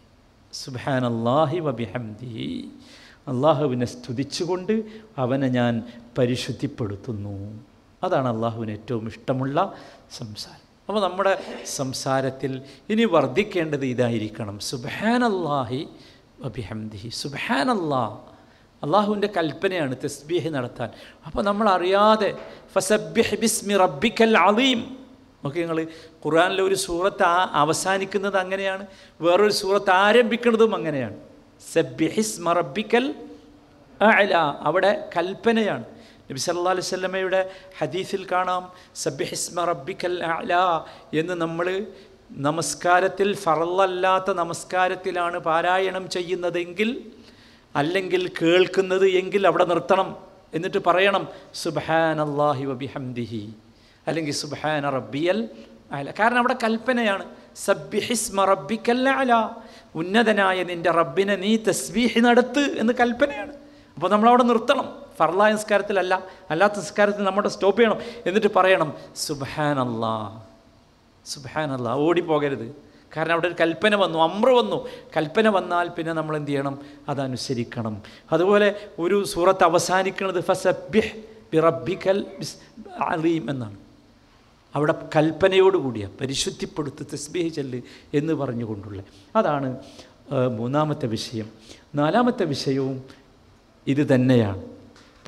സുബ്ഹാനല്ലാഹി വബിഹംദിഹി. അള്ളാഹുവിനെ സ്തുതിച്ചുകൊണ്ട് അവനെ ഞാൻ പരിശുദ്ധിപ്പെടുത്തുന്നു. അതാണ് അള്ളാഹുവിന് ഏറ്റവും ഇഷ്ടമുള്ള സംസാരം. അപ്പോൾ നമ്മുടെ സംസാരത്തിൽ ഇനി വർദ്ധിക്കേണ്ടത് ഇതായിരിക്കണം, സുബ്ഹാനല്ലാഹി വബിഹംദിഹി. സുബ്ഹാനല്ലാഹ് അള്ളാഹുവിൻ്റെ കൽപ്പനയാണ് തസ്ബീഹ് നടത്താൻ. അപ്പോൾ നമ്മൾ അറിയാതെ ഫസബ്ബിഹ് ബിസ്മി റബ്ബിക്കൽ അളീം. ഓക്കെ, നിങ്ങൾ ഖുർആനിലെ ഒരു സൂറത്ത് അവസാനിക്കുന്നത് അങ്ങനെയാണ്, വേറൊരു സൂറത്ത് ആരംഭിക്കുന്നതും അങ്ങനെയാണ്. സബ്ബിഹിസ്മ റബ്ബിക്കൽ അഅല, അവിടെ കൽപ്പനയാണ്. നബി സല്ലല്ലാഹു അലൈഹി വസല്ലമയുടെ ഹദീസിൽ കാണാം, സബ്ബിഹിസ്മ റബ്ബിക്കൽ അഅല എന്ന് നമ്മൾ നമസ്കാരത്തിൽ, ഫർളല്ലാത്ത നമസ്കാരത്തിലാണ് പാരായണം ചെയ്യുന്നതെങ്കിൽ, അല്ലെങ്കിൽ കേൾക്കുന്നത് എങ്കിൽ അവിടെ നിർത്തണം. എന്നിട്ട് പറയണം സുബ്ഹാനല്ലാഹി വബിഹംദിഹി, അല്ലെങ്കിൽ സുബ്ഹാന റബ്ബിയൽ അഅല. കാരണം അവിടെ കൽപ്പനയാണ്, സബ്ബിഹിസ്മ റബ്ബിക്കൽ അഅല, ഉന്നതനായ നിൻ്റെ റബ്ബിനെ നീ തസ്ബീഹ് നടത്ത് എന്ന് കൽപ്പനയാണ്. അപ്പോൾ നമ്മളവിടെ നിർത്തണം. ഫർളായ നിസ്കാരത്തിലല്ല, അല്ലാത്ത നിസ്കാരത്തിൽ നമ്മുടെ സ്റ്റോപ്പ് ചെയ്യണം. എന്നിട്ട് പറയണം സുബ്ഹാനല്ലാഹ് സുബ്ഹാനല്ലാഹ്, ഓടിപ്പോകരുത്. കാരണം അവിടെ ഒരു കൽപ്പന വന്നു, അമ്ര വന്നു. കൽപ്പന വന്നാൽ പിന്നെ നമ്മൾ എന്ത് ചെയ്യണം? അതനുസരിക്കണം. അതുപോലെ ഒരു സൂറത്ത് അവസാനിക്കുന്നത് ഫസബ്ബിഹ് ബിറബ്ബിക്കൽ അലീം എന്നാണ്. അവിടെ കൽപ്പനയോടുകൂടിയ പരിശുദ്ധിപ്പെടുത്ത് തസ്ബീഹ് ചൊല്ല് എന്ന് പറഞ്ഞുകൊണ്ടുള്ള അതാണ് മൂന്നാമത്തെ വിഷയം. നാലാമത്തെ വിഷയവും ഇത് തന്നെയാണ്.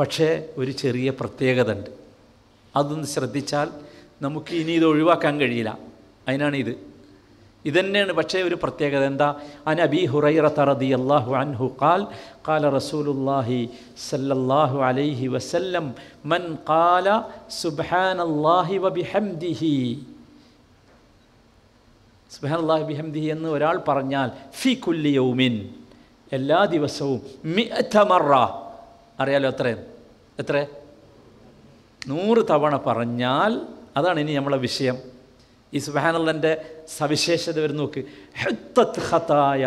പക്ഷേ ഒരു ചെറിയ പ്രത്യേകത ഉണ്ട്. അതൊന്ന് ശ്രദ്ധിച്ചാൽ നമുക്ക് ഇനി ഇത് ഒഴിവാക്കാൻ കഴിയില്ല. അതിനാണ് ഇതന്നെയാണ്. പക്ഷേ ഒരു പ്രത്യേകത എന്താ? അൻ അബീ ഹുറൈറത റളിയല്ലാഹു അൻഹു ഖാൽ ഖാല റസൂലുള്ളാഹി സ്വല്ലല്ലാഹു അലൈഹി വസല്ലം മൻ ഖാല സുബ്ഹാനല്ലാഹി വബിഹംദിഹി, സുബ്ഹാനല്ലാഹി ബിഹംദിഹി എന്ന് ഒരാൾ പറഞ്ഞാൽ ഫി കുല്ലി യൗമിൻ, എല്ലാ ദിവസവും മിഅത മറ, അറിയാലോ എത്ര 100 തവണ പറഞ്ഞാൽ, അതാണ് ഇനി നമ്മളെ വിഷയം. ഈ സുബ്ഹാനല്ലാഹ്ന്റെ സവിശേഷത വരും നോക്ക്. ഹുത്തത് ഖതായ,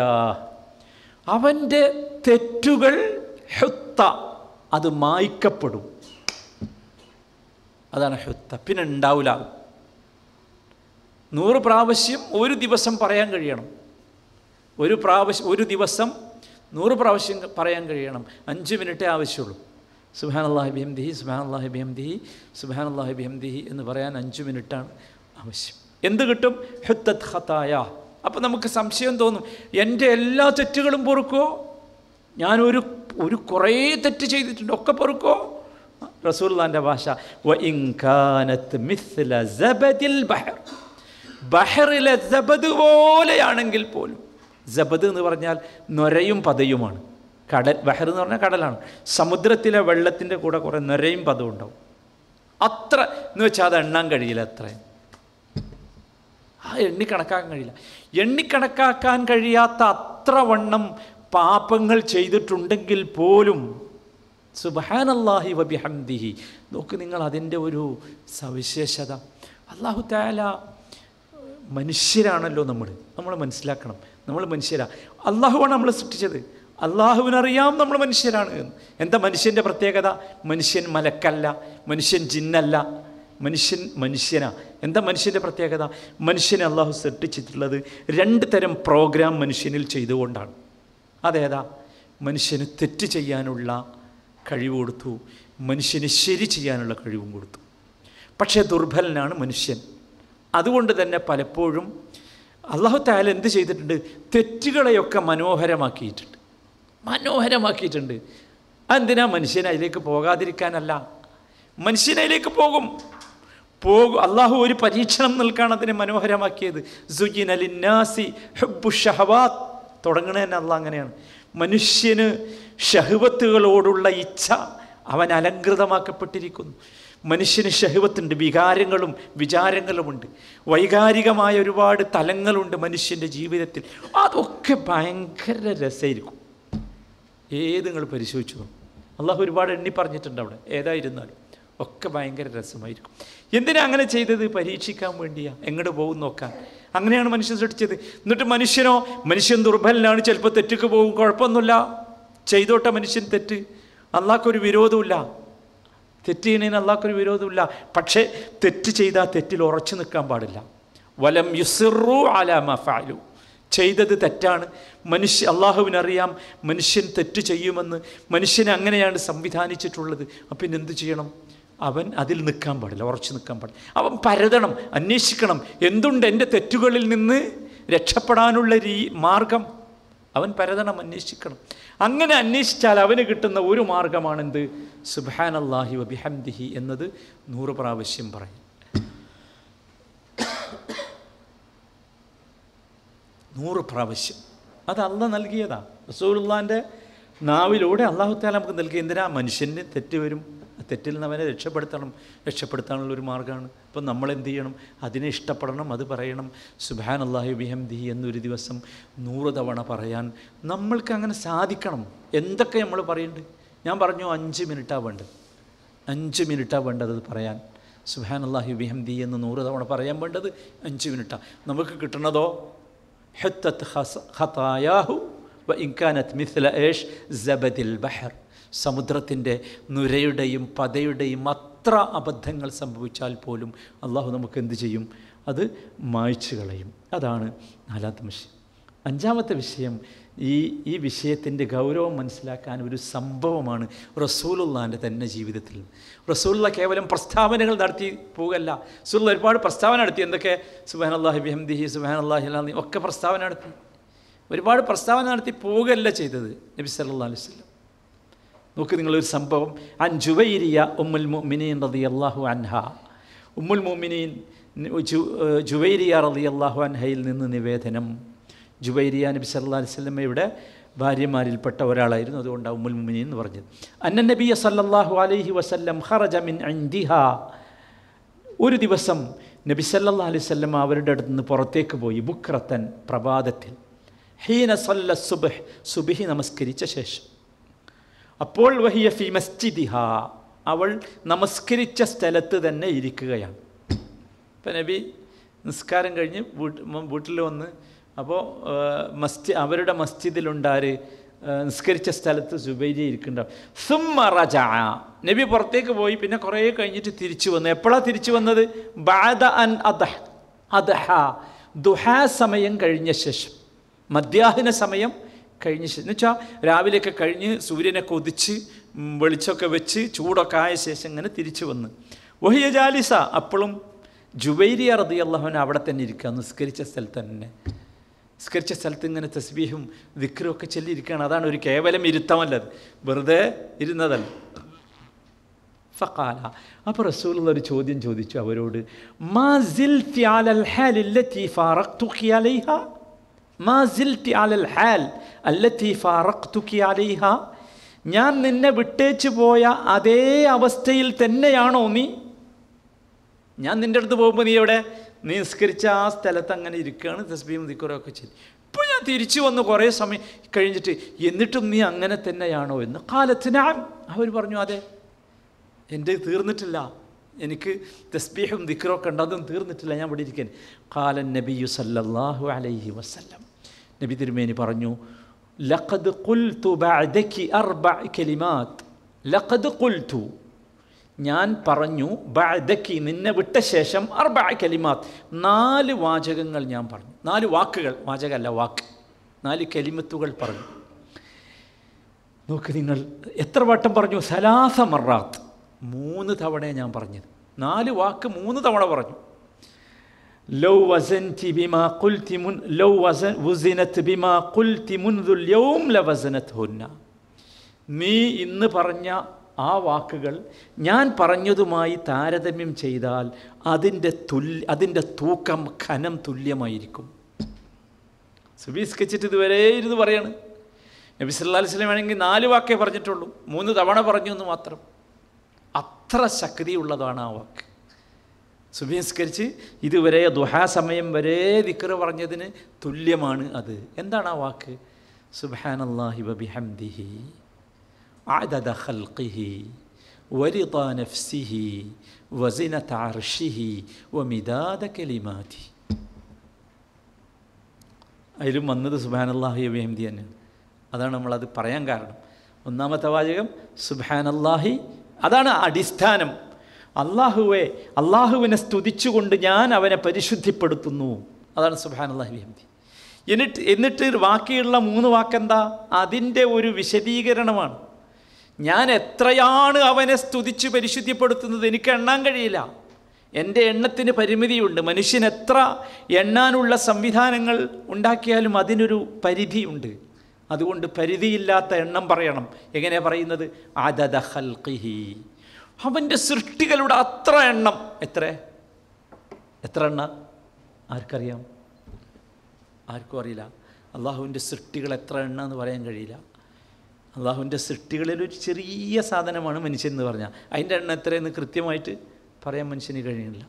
അവൻ്റെ തെറ്റുകൾ ഹുത്ത, അത് മായ്ക്കപ്പെടും. അതാണ് ഹുത്ത. പിന്നെ ഉണ്ടാവില്ല. 100 പ്രാവശ്യം ഒരു ദിവസം പറയാൻ കഴിയണം. ഒരു ദിവസം 100 പ്രാവശ്യം പറയാൻ കഴിയണം. 5 മിനിറ്റേ ആവശ്യമുള്ളൂ. സുബ്ഹാനല്ലാഹി ബിഹംദിഹി സുബ്ഹാനല്ലാഹി ബിഹംദിഹി സുബ്ഹാനല്ലാഹി ബിഹംദിഹി എന്ന് പറയാൻ 5 മിനിറ്റാണ് ആവശ്യം. എന്ത് കിട്ടും? ഹുത്തത് ഖതായ. അപ്പം നമുക്ക് സംശയം തോന്നും, എൻ്റെ എല്ലാ തെറ്റുകളും പൊറുക്കോ? ഞാൻ ഒരു കുറേ തെറ്റ് ചെയ്തിട്ടുണ്ട്, ഒക്കെ പൊറുക്കോ? റസൂലുള്ളാഹിൻ്റെ ഭാഷ വ ഇൻ കാനത് മിസ്ല സബദിൽ ബഹർ, ബഹറിലെ സബദ് പോലെയാണെങ്കിൽ പോലും. സബദ് എന്ന് പറഞ്ഞാൽ നൊരയും പതയുമാണ്. ബഹർ എന്ന് പറഞ്ഞാൽ കടലാണ്. സമുദ്രത്തിലെ വെള്ളത്തിൻ്റെ കൂടെ കുറേ നൊരയും പദവും ഉണ്ടാവും. അത്ര എന്ന് വെച്ചാൽ അത് എണ്ണാൻ കഴിയില്ല. അത്രയും എണ്ണിക്കണക്കാക്കാൻ കഴിയില്ല. എണ്ണിക്കണക്കാക്കാൻ കഴിയാത്ത അത്ര വണ്ണം പാപങ്ങൾ ചെയ്തിട്ടുണ്ടെങ്കിൽ പോലും സുബ്ഹാനല്ലാഹി വബിഹംദിഹി. നോക്ക് നിങ്ങൾ അതിൻ്റെ ഒരു സവിശേഷത. അല്ലാഹു തആല മനുഷ്യരാണല്ലോ നമ്മൾ മനസ്സിലാക്കണം. നമ്മൾ മനുഷ്യരാണ്. അള്ളാഹുവാണ് നമ്മളെ സൃഷ്ടിച്ചത്. അള്ളാഹുവിനറിയാം നമ്മൾ മനുഷ്യരാണ് എന്ന്. എന്താ മനുഷ്യൻ്റെ പ്രത്യേകത? മനുഷ്യൻ മലക്കല്ല, മനുഷ്യൻ ജിന്നല്ല, മനുഷ്യനാ. എന്താ മനുഷ്യൻ്റെ പ്രത്യേകത? മനുഷ്യനെ അള്ളാഹു സൃഷ്ടിച്ചിട്ടുള്ളത് 2 തരം പ്രോഗ്രാം മനുഷ്യനിൽ ചെയ്തുകൊണ്ടാണ്. അതേതാ? മനുഷ്യന് തെറ്റ് ചെയ്യാനുള്ള കഴിവ് കൊടുത്തു, മനുഷ്യന് ശരി ചെയ്യാനുള്ള കഴിവും കൊടുത്തു. പക്ഷേ ദുർബലനാണ് മനുഷ്യൻ. അതുകൊണ്ട് തന്നെ പലപ്പോഴും അല്ലാഹു തആല എന്ത് ചെയ്തിട്ടുണ്ട്? തെറ്റുകളെയൊക്കെ മനോഹരമാക്കിയിട്ടുണ്ട്. അതെന്തിനാ? മനുഷ്യൻ അതിലേക്ക് പോകാതിരിക്കാനല്ല. മനുഷ്യൻ അതിലേക്ക് പോകും. അള്ളാഹു ഒരു പരീക്ഷണം നൽകാണ് അതിനെ മനോഹരമാക്കിയത്. സുയ്യിന ലിന്നാസി ഹുബ്ബു ഷഹവാത്ത്, തുടങ്ങണത് തന്നെ അള്ളാഹ് അങ്ങനെയാണ്. മനുഷ്യന് ഷഹ്വത്തുകളോടുള്ള ഇച്ഛ അവൻ അലങ്കൃതമാക്കപ്പെട്ടിരിക്കുന്നു. മനുഷ്യന് ഷഹ്വത്തുണ്ട്, വികാരങ്ങളും വിചാരങ്ങളുമുണ്ട്, വൈകാരികമായ ഒരുപാട് തലങ്ങളുണ്ട് മനുഷ്യൻ്റെ ജീവിതത്തിൽ. അതൊക്കെ ഭയങ്കര രസമായിരിക്കും. നിങ്ങൾ പരിശോധിച്ചു. അള്ളാഹു ഒരുപാട് എണ്ണി പറഞ്ഞിട്ടുണ്ട് അവിടെ. ഏതായിരുന്നാലും ഒക്കെ ഭയങ്കര രസമായിരിക്കും. എന്തിനാ അങ്ങനെ ചെയ്തത്? പരീക്ഷിക്കാൻ വേണ്ടിയാ. എങ്ങോട്ട് പോകും നോക്കാൻ. അങ്ങനെയാണ് മനുഷ്യൻ സൃഷ്ടിച്ചത്. എന്നിട്ട് മനുഷ്യൻ ദുർബലനാണ്, ചിലപ്പോൾ തെറ്റുക്ക് പോകും, കുഴപ്പമൊന്നുമില്ല, ചെയ്തോട്ടെ മനുഷ്യൻ തെറ്റ്. അള്ളാഹ്ക്കൊരു വിരോധമില്ല. തെറ്റ് ചെയ്യുന്നതിന് അള്ളാഹ്ക്കൊരു വിരോധമില്ല. പക്ഷേ തെറ്റ് ചെയ്താൽ തെറ്റിൽ ഉറച്ചു നിൽക്കാൻ പാടില്ല. വലം യുസിറു അലാ മാ ഫഅലു, ചെയ്തത് തെറ്റാണ്. അള്ളാഹുവിനറിയാം മനുഷ്യൻ തെറ്റ് ചെയ്യുമെന്ന്. മനുഷ്യനെ അങ്ങനെയാണ് സംവിധാനിച്ചിട്ടുള്ളത്. അപ്പം പിന്നെ എന്ത് ചെയ്യണം? അവൻ അതിൽ നിൽക്കാൻ പാടില്ല, ഉറച്ചു നിൽക്കാൻ പാടില്ല. അവൻ പരതണം, അന്വേഷിക്കണം. എന്തുണ്ട് എൻ്റെ തെറ്റുകളിൽ നിന്ന് രക്ഷപ്പെടാനുള്ള മാർഗം? അവൻ പരതണം, അന്വേഷിക്കണം. അങ്ങനെ അന്വേഷിച്ചാൽ അവന് കിട്ടുന്ന ഒരു മാർഗമാണെന്ത്? സുബ്ഹാനല്ലാഹി വബിഹംദിഹി എന്നത് 100 പ്രാവശ്യം പറയും. 100 പ്രാവശ്യം. അത് അള്ളാഹ് നൽകിയതാ. റസൂലുള്ളാഹിൻ്റെ നാവിലൂടെ അല്ലാഹു തആല നമുക്ക് നൽകിയ. എന്തിനാ? മനുഷ്യന് തെറ്റ് വരും, തെറ്റിൽ നിന്ന് അവനെ രക്ഷപ്പെടുത്താനുള്ളൊരു മാർഗ്ഗമാണ്. അപ്പം നമ്മളെന്ത് ചെയ്യണം? അതിനെ ഇഷ്ടപ്പെടണം, അത് പറയണം. സുബ്ഹാനല്ലാഹി വബിഹംദിഹി എന്നൊരു ദിവസം 100 തവണ പറയാൻ നമ്മൾക്ക് അങ്ങനെ സാധിക്കണം. എന്തൊക്കെ നമ്മൾ പറയുന്നുണ്ട്? ഞാൻ പറഞ്ഞു 5 മിനിറ്റാണ് വേണ്ടത്. 5 മിനിറ്റാണ് വേണ്ടത് അത് പറയാൻ. സുബ്ഹാനല്ലാഹി വബിഹംദിഹി എന്ന് 100 തവണ പറയാൻ വേണ്ടത് 5 മിനിറ്റാണ്. നമുക്ക് കിട്ടുന്നതോ ഹുത്തത് ഖതായാഹു വ ഇൻ കാനത് മിസ്ല സബദിൽ ബഹർ, സമുദ്രത്തിൻ്റെ നുരയുടെയും പതയുടെയും അത്ര അബദ്ധങ്ങൾ സംഭവിച്ചാൽ പോലും അള്ളാഹു നമുക്ക് എന്ത് ചെയ്യും? അത് മായ്ച്ചു കളയും. അതാണ് നാലാമത്തെ വിഷയം. അഞ്ചാമത്തെ വിഷയം, ഈ വിഷയത്തിൻ്റെ ഗൗരവം മനസ്സിലാക്കാൻ ഒരു സംഭവമാണ് റസൂലുള്ളാഹിൻ്റെ തന്നെ ജീവിതത്തിൽ. റസൂലുള്ള കേവലം പ്രസ്താവനകൾ നടത്തി പോകല്ല. റസൂലുള്ള ഒരുപാട് പ്രസ്താവന നടത്തി. എന്തൊക്കെ? സുബ്ഹാനല്ലാഹി ബിഹംദിഹി, സുബ്ഹാനല്ലാഹി അൽഅദീം ഒക്കെ പ്രസ്താവന നടത്തി. ഒരുപാട് പ്രസ്താവന നടത്തി പോകല്ല ചെയ്തത് നബി സല്ലല്ലാഹു അലൈഹി വസല്ലം. നോക്ക് നിങ്ങളൊരു സംഭവം. അൻ ജുവൈരിയ ഉമ്മുൽ മുഅ്മിനീൻ റളിയല്ലാഹു അൻഹാ. ഉമ്മുൽ മുഅ്മിനീൻ ജുവൈരിയ റളിയല്ലാഹു അൻഹയിൽ നിന്ന് നിവേദനം. ജുവൈരിയ നബി സല്ലല്ലാഹു അലൈഹി വസല്ലമയുടെ ഭാര്യമാരിൽപ്പെട്ട ഒരാളായിരുന്നു. അതുകൊണ്ടാണ് ഉമ്മുൽ മുഅ്മിനീൻ എന്ന് പറഞ്ഞത്. അന്ന നബിയ സല്ലല്ലാഹു അലൈഹി വസല്ലം ഖറജ മിൻ ഇൻദിഹാ. ഒരു ദിവസം നബി സല്ലല്ലാഹു അലൈഹി വസല്ലം അവരുടെ അടുത്ത് നിന്ന് പുറത്തേക്ക് പോയി. ബുക്രത്തൻ, പ്രഭാതത്തിൽ. ഹീന സല്ല സുബ്ഹ്, സുബ്ഹി നമസ്കരിച്ച ശേഷം. അപ്പോൾ വഹിയ ഫി മസ്ജിദിഹാ, അവൾ നമസ്കരിച്ച സ്ഥലത്ത് തന്നെ ഇരിക്കുകയാണ്. ഇപ്പം നബി നിസ്കാരം കഴിഞ്ഞ് വീട്ടിൽ വന്ന്, അപ്പോൾ അവരുടെ മസ്ജിദിലുണ്ടാര് നിസ്കരിച്ച സ്ഥലത്ത് സുബൈരി ഇരിക്കുന്നുണ്ടാവും. സുമ്മ റജഅ, നബി പുറത്തേക്ക് പോയി. പിന്നെ കുറേ കഴിഞ്ഞിട്ട് തിരിച്ചു വന്നു. എപ്പോഴാണ് തിരിച്ചു വന്നത്? ബഅദ അൻ അദ്ഹ, ദുഹാ സമയം കഴിഞ്ഞ ശേഷം, മധ്യാഹ്ന സമയം കഴിഞ്ഞ ശേഷം. എന്ന് വെച്ചാൽ രാവിലെയൊക്കെ കഴിഞ്ഞ് സൂര്യനൊക്കെ ഉദിച്ച് വെളിച്ചമൊക്കെ വെച്ച് ചൂടൊക്കെ ആയ ശേഷം ഇങ്ങനെ തിരിച്ചു വന്ന്. വഹിയ ജാലിസ, അപ്പോഴും ജുവൈരിയ റളിയല്ലാഹു അൻഹ അവിടെ തന്നെ ഇരിക്കുക, നിസ്കരിച്ച സ്ഥലത്ത് തന്നെ. നിസ്കരിച്ച സ്ഥലത്ത് ഇങ്ങനെ തസ്ബീഹും ദിക്റും ഒക്കെ ചൊല്ലിയിരിക്കുകയാണ്. അതാണ് ഒരു കേവലം ഇരുത്തമല്ലത്, വെറുതെ ഇരുന്നതല്ല. ഫഖാല, അപ്പോൾ റസൂലുള്ള ഒരു ചോദ്യം ചോദിച്ചു അവരോട്. മാ സിൽതി അലൽ ഹാൽ അല്ലതി ഫാറഖ്തുകി അലൈഹാ, മാ സിൽതി അലൽ ഹാൽ അല്ലതി ഫാറഖ്തുകി അലൈഹാ, ഞാൻ നിന്നെ വിട്ടേച്ചു പോയ അതേ അവസ്ഥയിൽ തന്നെയാണോ നീ? ഞാൻ നിൻ്റെ അടുത്ത് പോകുമ്പോൾ നീ എവിടെ? നീ നിസ്കരിച്ച ആ സ്ഥലത്ത് അങ്ങനെ ഇരിക്കുകയാണ്, തസ്ബീഹും ദിക്റുമൊക്കെ ചെയ്തു. ഇപ്പോൾ ഞാൻ തിരിച്ചു വന്നു കുറേ സമയം കഴിഞ്ഞിട്ട്, എന്നിട്ടും നീ അങ്ങനെ തന്നെയാണോ എന്ന്. ഖാലത്ത് നഅം, അവർ പറഞ്ഞു അതെ, എൻ്റെ തീർന്നിട്ടില്ല, എനിക്ക് തസ്ബീഹും ദിക്റുമൊക്കെ ഉണ്ട്, അതും തീർന്നിട്ടില്ല, ഞാൻ ഇവിടെ ഇരിക്കാൻ. ഖാലൻ നബിയു സല്ലല്ലാഹു അലൈഹി വസല്ലം, നബി തിരുമേനി പറഞ്ഞു, ലഖദ് ഖുൽതു ബഅദകി അർബഅ കലിമാത്ത്, ലഖദ് ഖുൽതു, ഞാൻ പറഞ്ഞു, ബഅദകി, നിന്നെ വിട്ട ശേഷം, അർബഅ കലിമാത്ത്, 4 വാചകങ്ങൾ ഞാൻ പറഞ്ഞു. 4 വാക്കുകൾ, വാചകമല്ല വാക്ക്, 4 കലിമത്തുകൾ പറഞ്ഞു. നോക്ക് നിങ്ങൾ, എത്ര വട്ടം പറഞ്ഞു? സലാസ മറാത്ത്, 3 തവണ ഞാൻ പറഞ്ഞത്. 4 വാക്ക് 3 തവണ പറഞ്ഞു. ലൗ വസൻതി ബിമാ ഖുൽതി മുൻ ലൗ വസനത് ബിമാ ഖുൽതി മുൻദുൽ യൗം ലവസനത്ഹുന്ന, നീ ഇന്ന് പറഞ്ഞ ആ വാക്കുകൾ ഞാൻ പറഞ്ഞതുമായി താരതമ്യം ചെയ്താൽ അതിൻ്റെ തൂക്കം, ഖനം തുല്യമായിരിക്കും. സുബീസ്കരിച്ചിട്ട് ഇതുവരെ ഇരുന്ന് പറയാണ്. നബി സല്ലല്ലാഹു അലൈഹി വസല്ലം ആണെങ്കിൽ 4 വാക്കേ പറഞ്ഞിട്ടുള്ളൂ, 3 തവണ പറഞ്ഞു എന്ന് മാത്രം. അത്ര ശക്തിയുള്ളതാണ് ആ വാക്ക്. സുബീസ്കരിച്ച് ഇതുവരെ ദുഹാ സമയം വരെ ദിക്ർ പറഞ്ഞതിന് തുല്യമാണ് അത്. എന്താണ് ആ വാക്ക്? സുബ്ഹാനല്ലാഹി വബിഹംദിഹി അദദ ഖൽഖിഹി വരിദാ നഫ്സിഹി വസിനത അർശിഹി വമിദാദ കലിമാതി. അതിലും വന്നത് സുബ്ഹാനല്ലാഹി വബിഹംദി തന്നെയാണ്. അതാണ് നമ്മളത് പറയാൻ കാരണം. ഒന്നാമത്തെ വാചകം സുബ്ഹാനല്ലാഹി, അതാണ് അടിസ്ഥാനം. അള്ളാഹുവിനെ സ്തുതിച്ചുകൊണ്ട് ഞാൻ അവനെ പരിശുദ്ധിപ്പെടുത്തുന്നു, അതാണ് സുബ്ഹാനല്ലാഹി വബിഹംദി. എന്നിട്ട് ബാക്കിയുള്ള 3 വാക്കെന്താ? അതിൻ്റെ ഒരു വിശദീകരണമാണ്. ഞാൻ എത്രയാണ് അവനെ സ്തുതിച്ച് പരിശുദ്ധിപ്പെടുത്തുന്നത് എനിക്ക് എണ്ണാൻ കഴിയില്ല. എൻ്റെ എണ്ണത്തിന് പരിമിതിയുണ്ട്. മനുഷ്യൻ എത്ര എണ്ണാനുള്ള സംവിധാനങ്ങൾ ഉണ്ടാക്കിയാലും അതിനൊരു പരിധിയുണ്ട്. അതുകൊണ്ട് പരിധിയില്ലാത്ത എണ്ണം പറയണം. എങ്ങനെ പറയുന്നത്? അദദ ഖൽഖിഹി, അവൻ്റെ സൃഷ്ടികളുടെ അത്ര എണ്ണം. എത്ര എണ്ണ ആർക്കറിയാം? ആർക്കും അറിയില്ല. അള്ളാഹുവിൻ്റെ സൃഷ്ടികൾ എത്ര എണ്ണ എന്ന് പറയാൻ കഴിയില്ല. അള്ളാഹുവിൻ്റെ സൃഷ്ടികളിലൊരു ചെറിയ സാധനമാണ് മനുഷ്യൻ എന്ന് പറഞ്ഞാൽ അതിൻ്റെ എണ്ണം എത്രയെന്ന് കൃത്യമായിട്ട് പറയാൻ മനുഷ്യന് കഴിയുന്നില്ല.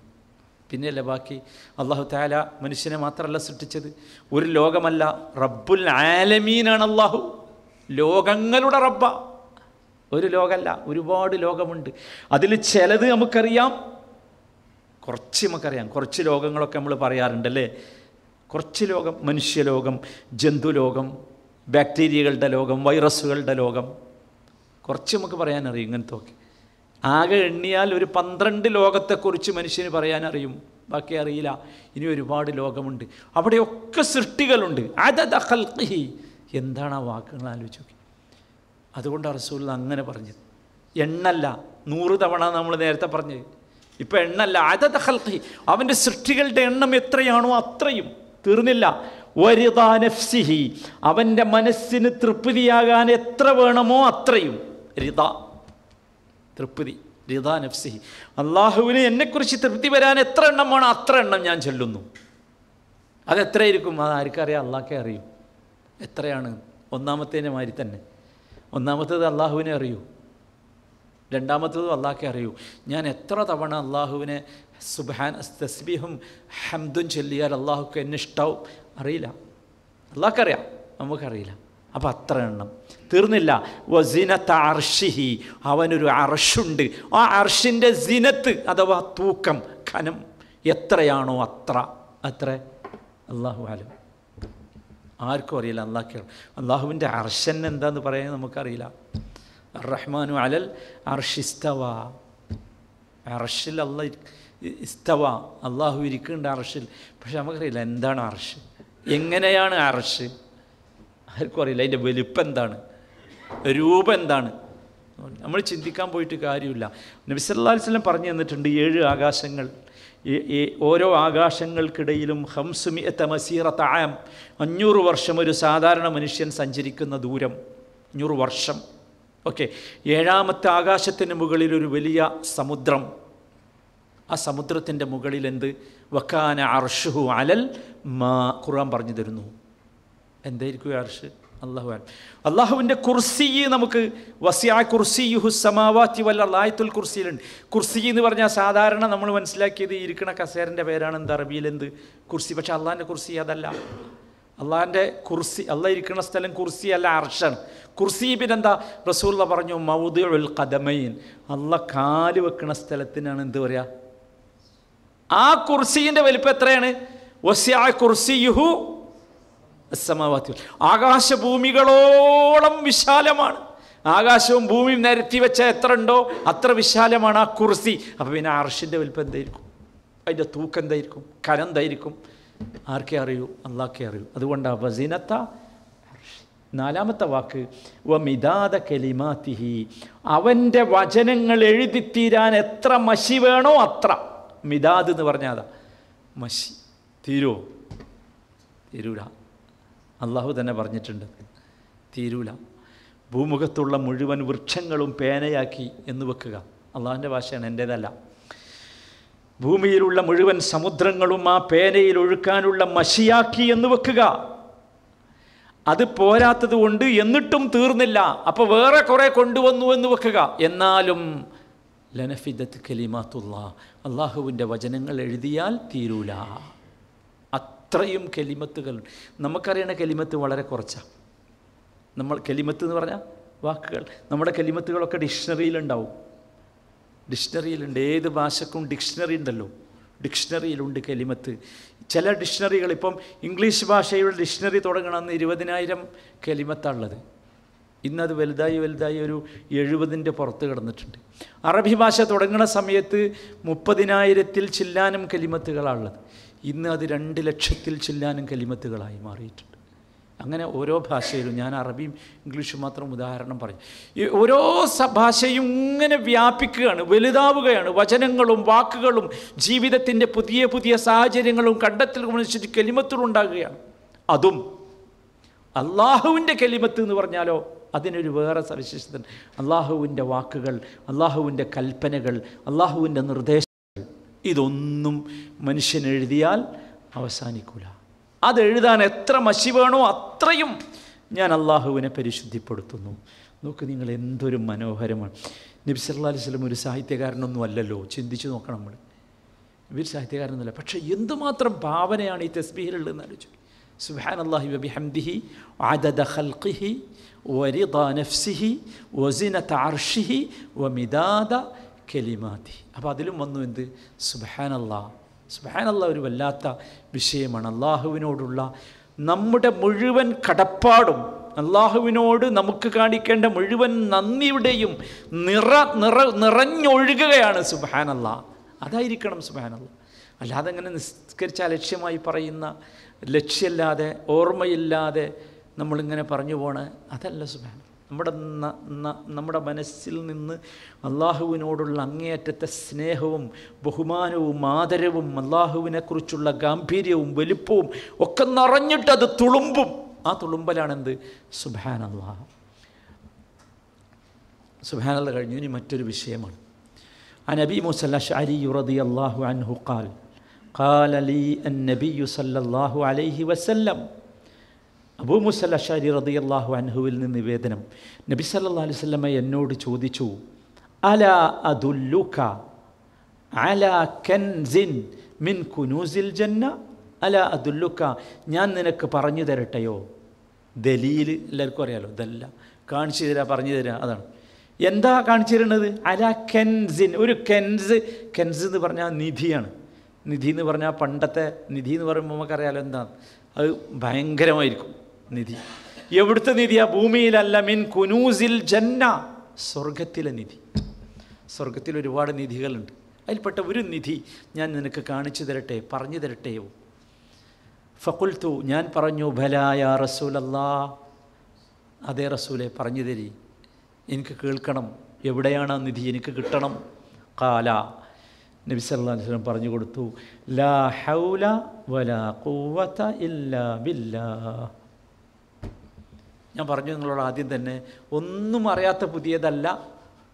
പിന്നെയല്ല ബാക്കി അള്ളാഹു തആല മനുഷ്യനെ മാത്രമല്ല സൃഷ്ടിച്ചത്, ഒരു ലോകമല്ല, റബ്ബുൽ ആലമീനാണ് അള്ളാഹു. ലോകങ്ങളുടെ റബ്ബ, ഒരു ലോകമല്ല, ഒരുപാട് ലോകമുണ്ട്. അതിൽ ചിലത് നമുക്കറിയാം, കുറച്ച് നമുക്കറിയാം. കുറച്ച് ലോകങ്ങളൊക്കെ നമ്മൾ പറയാറുണ്ടല്ലേ. കുറച്ച് ലോകം, മനുഷ്യലോകം, ജന്തുലോകം, ബാക്ടീരിയകളുടെ ലോകം, വൈറസുകളുടെ ലോകം, കുറച്ച് നമുക്ക് പറയാനറിയും. ഇങ്ങനത്തെ ഒക്കെ ആകെ എണ്ണിയാൽ ഒരു 12 ലോകത്തെക്കുറിച്ച് മനുഷ്യന് പറയാനറിയും. ബാക്കി അറിയില്ല. ഇനി ഒരുപാട് ലോകമുണ്ട്, അവിടെയൊക്കെ സൃഷ്ടികളുണ്ട്. അദദ ഖൽഖിഹി, എന്താണ് ആ വാക്കുകൾ ആലോചിച്ച് നോക്കി. അതുകൊണ്ടാണ് റസൂൽ അങ്ങനെ പറഞ്ഞത്. എണ്ണല്ല, 100 തവണ നമ്മൾ നേരത്തെ പറഞ്ഞത്. ഇപ്പം എണ്ണല്ല, അദദ ഖൽഖിഹി, അവൻ്റെ സൃഷ്ടികളുടെ എണ്ണം എത്രയാണോ അത്രയും. തീർന്നില്ല. വരിദാ നഫ്സിഹി, അവൻ്റെ മനസ്സിന് തൃപ്തിയാകാൻ എത്ര വേണമോ അത്രയും. റിദ, തൃപ്തി. റിദാ നഫ്സിഹി, അള്ളാഹുവിന് എന്നെക്കുറിച്ച് തൃപ്തി വരാൻ എത്ര എണ്ണം വേണം അത്ര എണ്ണം ഞാൻ ചൊല്ലുന്നു. അതെത്രയായിരിക്കും? അത് ആർക്കറിയാം? അള്ളാഹ്ക്കേ അറിയൂ എത്രയാണ്. ഒന്നാമത്തേൻ്റെ മാതിരി തന്നെ. ഒന്നാമത്തേത് അള്ളാഹുവിനെ അറിയൂ, രണ്ടാമത്തേതും അള്ളാഹ്ക്കേ അറിയൂ. ഞാൻ എത്ര തവണ അള്ളാഹുവിനെ സുബ്ഹാൻ തസ്ബീഹും ഹംദും ചൊല്ലിയാൽ അള്ളാഹുക്ക് എന്നെ ഇഷ്ടാവും അറിയില്ല. അള്ളാഹ്ക്കറിയാം, നമുക്കറിയില്ല. അപ്പം അത്ര എണ്ണം. തീർന്നില്ല. വസിനത്ത അർഷിഹി, അവനൊരു അർഷുണ്ട്. ആ അർഷിൻ്റെ സിനത്ത് അഥവാ തൂക്കം, ഖനം എത്രയാണോ അത്ര അള്ളാഹു ആലം. ആർക്കും അറിയില്ല, അള്ളാഹ്ക്ക്. അള്ളാഹുവിൻ്റെ അർഷൻ എന്താന്ന് പറയാൻ നമുക്കറിയില്ല. റഹ്മാനു അലൽ അർഷിസ്തവ, അർഷിൽ അള്ളാഹ് ഇസ്തവ, അള്ളാഹു ഇരിക്കുന്നുണ്ട് അർഷിൽ. പക്ഷെ നമുക്കറിയില്ല എന്താണ് അർഷ്, എങ്ങനെയാണ് അർഷ്, ആർക്കും അറിയില്ല. അതിൻ്റെ വലുപ്പം എന്താണ്, രൂപം എന്താണ്, നമ്മൾ ചിന്തിക്കാൻ പോയിട്ട് കാര്യമില്ല. നബി സല്ലല്ലാഹു അലൈഹി വസല്ലം പറഞ്ഞു തന്നിട്ടുണ്ട് 7 ആകാശങ്ങൾ. ഓരോ ആകാശങ്ങൾക്കിടയിലും 500 മസീറത്ത ആം, 500 വർഷം ഒരു സാധാരണ മനുഷ്യൻ സഞ്ചരിക്കുന്ന ദൂരം, 500 വർഷം. ഓക്കെ. 7ാമത്തെ ആകാശത്തിന് മുകളിൽ ഒരു വലിയ സമുദ്രം. ആ സമുദ്രത്തിൻ്റെ മുകളിൽ എന്ത്? വക്കാന അർഷുഹു അലൽ മാ, ഖുർആൻ പറഞ്ഞു തരുന്നു. എന്തായിരിക്കും അർഷ്? അള്ളാഹുവിൻ്റെ കുർസി. നമുക്ക് വസിഅ കുർസിയുഹു സമാവാതി വൽ അർള്, ആയത്തുൽ കുർസിയിലുണ്ട്. കുർസി എന്ന് പറഞ്ഞാൽ സാധാരണ നമ്മൾ മനസ്സിലാക്കിയത് ഇരിക്കണ കസേരൻ്റെ പേരാണ്. എന്താ അറബിയിൽ എന്ത്? കുർസി. പക്ഷെ അള്ളാഹിൻ്റെ കുർസി അതല്ല. അള്ളാഹിൻ്റെ കുർസി, അള്ളാഹ് ഇരിക്കുന്ന സ്ഥലം കുർസി അല്ല, അർഷാണ്. കുർസി പിന്നെന്താ? റസൂലുള്ള പറഞ്ഞു മൗദിഉൽ ഖദമൈൻ, അള്ളാഹ് കാല് വെക്കുന്ന സ്ഥലത്തിനാണ് എന്ത് പറയുക? ആ കുർസിൻ്റെ വലിപ്പം എത്രയാണ്? വസിഅ കുർസിയുഹു അസ്സമാവാതി, ആകാശഭൂമികളോളം വിശാലമാണ്. ആകാശവും ഭൂമിയും നിരത്തി വെച്ച എത്ര ഉണ്ടോ അത്ര വിശാലമാണ് ആ കുർസി. അപ്പോൾ പിന്നെ അർഷിൻ്റെ വലിപ്പം എന്തായിരിക്കും? അതിൻ്റെ തൂക്കം എന്തായിരിക്കും? കനം എന്തായിരിക്കും? ആർക്കേ അറിയൂ? അള്ളാഹ്ക്കേ അറിയൂ. അതുകൊണ്ടാണ് വസിനത്ത. 4ാമത്തെ വാക്ക് വമിദാദ കലിമാതിഹി, അവൻ്റെ വചനങ്ങൾ എഴുതിത്തീരാൻ എത്ര മഷി വേണോ അത്ര. മിദാദ് എന്ന് പറഞ്ഞാൽ അതാ മഷി. തീരുമോ? തീരൂല. അള്ളാഹു തന്നെ പറഞ്ഞിട്ടുണ്ട്, തീരൂല. ഭൂമുഖത്തുള്ള മുഴുവൻ വൃക്ഷങ്ങളും പേനയാക്കി എന്ന് വെക്കുക. അള്ളാഹുവിൻ്റെ ഭാഷയാണ്, എൻ്റേതല്ല. ഭൂമിയിലുള്ള മുഴുവൻ സമുദ്രങ്ങളും ആ പേനയിൽ ഒഴുക്കാനുള്ള മഷിയാക്കി എന്ന് വെക്കുക. അത് പോരാത്തത് കൊണ്ട് എന്നിട്ടും തീർന്നില്ല. അപ്പോൾ വേറെ കുറേ കൊണ്ടുവന്നു എന്ന് വെക്കുക. എന്നാലും ലനഫിദത്ത് കലിമാത്തുല്ലാഹ്, അള്ളാഹുവിൻ്റെ വചനങ്ങൾ എഴുതിയാൽ തീരൂല. അത്രയും കലിമത്തുകൾ. നമുക്കറിയണ കലിമത്ത് വളരെ കുറച്ചാണ്. നമ്മൾ കലിമത്ത് എന്ന് പറഞ്ഞാൽ വാക്കുകൾ. നമ്മുടെ കലിമത്തുകളൊക്കെ ഡിക്ഷണറിയിലുണ്ടാവും. ഡിക്ഷണറിയിലുണ്ട്. ഏത് ഭാഷക്കും ഡിക്ഷണറി ഉണ്ടല്ലോ. ഡിക്ഷണറിയിലുണ്ട് കലിമത്ത്. ചില ഡിക്ഷണറികൾ, ഇപ്പം ഇംഗ്ലീഷ് ഭാഷയുടെ ഡിക്ഷണറി തുടങ്ങണമെന്ന് 20,000 കലിമത്താണുള്ളത്. ഇന്നത് വലുതായി ഒരു 70ൻ്റെ പുറത്ത് കിടന്നിട്ടുണ്ട്. അറബി ഭാഷ തുടങ്ങുന്ന സമയത്ത് 30,000-ൽ ചില്ലാനും കലിമത്തുകളാണുള്ളത്. ഇന്ന് അത് 2,00,000-ൽ ചില്ലാനും കലിമത്തുകളായി മാറിയിട്ടുണ്ട്. അങ്ങനെ ഓരോ ഭാഷയിലും, ഞാൻ അറബിയും ഇംഗ്ലീഷും മാത്രം ഉദാഹരണം പറഞ്ഞു, ഈ ഓരോ ഭാഷയും ഇങ്ങനെ വ്യാപിക്കുകയാണ്, വലുതാവുകയാണ്. വചനങ്ങളും വാക്കുകളും ജീവിതത്തിൻ്റെ പുതിയ പുതിയ സാഹചര്യങ്ങളും കണ്ടെത്തലുകളും അനുസരിച്ച് കലിമത്തുകളുണ്ടാകുകയാണ്. അതും അള്ളാഹുവിൻ്റെ കലിമത്ത് എന്ന് പറഞ്ഞാലോ അതിനൊരു വേറെ സവിശേഷത. അള്ളാഹുവിൻ്റെ വാക്കുകൾ, അള്ളാഹുവിൻ്റെ കൽപ്പനകൾ, അള്ളാഹുവിൻ്റെ നിർദ്ദേശങ്ങൾ, ഇതൊന്നും മനുഷ്യൻ എഴുതിയാൽ അവസാനിക്കൂല. അതെഴുതാൻ എത്ര മഷി വേണോ അത്രയും ഞാൻ അള്ളാഹുവിനെ പരിശുദ്ധിപ്പെടുത്തുന്നു. നോക്ക് നിങ്ങൾ, എന്തൊരു മനോഹരമാണ്. നബി സല്ലല്ലാഹു അലൈഹി വസല്ലം ഒരു സാഹിത്യകാരനൊന്നും അല്ലല്ലോ. ചിന്തിച്ച് നോക്കണം നമ്മൾ. നബി സാഹിത്യകാരനൊന്നുമല്ല. പക്ഷേ എന്തുമാത്രം ഭാവനയാണ് ഈ തസ്ബീഹിലുള്ളതെന്ന് ആലോചിച്ചു. സുബ്ഹാനല്ലാഹി വബിഹംദിഹി അദദ ഖൽഖിഹി വരിദാ നഫ്സിഹി വസിനത അർശിഹി വമിദാദ കലിമാതിഹി. അപ്പോൾ അതിലും വന്നു എന്ത്? സുബ്ഹാനല്ലാഹ്. സുബ്ഹാനല്ലാഹ് ഒരു വല്ലാത്ത വിഷയമാണ്. അള്ളാഹുവിനോടുള്ള നമ്മുടെ മുഴുവൻ കടപ്പാടും, അള്ളാഹുവിനോട് നമുക്ക് കാണിക്കേണ്ട മുഴുവൻ നന്ദിയുടെയും നിറഞ്ഞൊഴുകുകയാണ് സുബ്ഹാനല്ലാഹ്. അതായിരിക്കണം സുബ്ഹാനല്ലാഹ്. അല്ലാതെ അങ്ങനെ നിസ്കരിച്ച അലക്ഷ്യമായി പറയുന്ന, ലക്ഷ്യമില്ലാതെ ഓർമ്മയില്ലാതെ നമ്മളിങ്ങനെ പറഞ്ഞു പോണ അതല്ല സുബ്ഹാനല്ലാഹ്. നമ്മുടെ മനസ്സിൽ നിന്ന് അള്ളാഹുവിനോടുള്ള അങ്ങേയറ്റത്തെ സ്നേഹവും ബഹുമാനവും ആദരവും അള്ളാഹുവിനെക്കുറിച്ചുള്ള ഗാംഭീര്യവും വലിപ്പവും ഒക്കെ നിറഞ്ഞിട്ടത് തുളുമ്പും. ആ തുളുമ്പലാണെന്ത്? സുബ്ഹാനല്ലാഹ്. സുബ്ഹാനല്ലാഹ് കഴിഞ്ഞു. ഇനി മറ്റൊരു വിഷയമാണ്. عن أبي موسى الأشعري رضي الله عنه قال لي النبي صلى الله عليه وسلم. അബൂ മൂസ അശ്അരി റളിയല്ലാഹു അൻഹുവിൽ നിന്ന് നിവേദനം, നബി സല്ലല്ലാഹു അലൈഹി വസല്ലം എന്നോട് ചോദിച്ചു, അലാ അദുല്ലുക അലാ കൻസിൻ മിൻ കുനൂസിൽ ജന്ന, അലാ അദുല്ലുക, ഞാൻ നിനക്ക് പറഞ്ഞു തരട്ടെയോ? ദലീൽ എല്ലാവർക്കും അറിയാലോ, ഇതല്ല കാണിച്ചു തരാ, പറഞ്ഞു തരാ, അതാണ്. എന്താ കാണിച്ചു തരുന്നത്? അലാ കൻസിൻ, ഒരു കെൻസ്. കെൻസ് എന്ന് പറഞ്ഞാൽ നിധിയാണ്. നിധി എന്ന് പറഞ്ഞാൽ പണ്ടത്തെ നിധി എന്ന് പറയുമ്പോൾ നമുക്കറിയാലോ എന്താണ്, അത് ഭയങ്കരമായിരിക്കും നിധി. എവിടുത്തെ നിധിയാ? ഭൂമിയിലല്ല, മിൻ കുനൂസിൽ ജന്ന, സ്വർഗത്തിലെ നിധി. സ്വർഗത്തിൽ ഒരുപാട് നിധികളുണ്ട്, അതിൽപ്പെട്ട ഒരു നിധി ഞാൻ നിനക്ക് കാണിച്ചു തരട്ടെ, പറഞ്ഞു തരട്ടെയോ? ഫഖുൽതു, ഞാൻ പറഞ്ഞു, ഭലാ യാ റസൂലല്ലാഹ്, അതേ റസൂലെ, പറഞ്ഞു തരി, എനിക്ക് കേൾക്കണം, എവിടെയാണ് ആ നിധി, എനിക്ക് കിട്ടണം. ഖാല, നബി സല്ലല്ലാഹു അലൈഹി വസല്ലം പറഞ്ഞു കൊടുത്തു, ലാ ഹൗല വലാ ഖുവത ഇല്ലാ ബില്ലാഹ്. ഞാൻ പറഞ്ഞു നിങ്ങളോട് ആദ്യം തന്നെ, ഒന്നും അറിയാത്ത പുതിയതല്ല,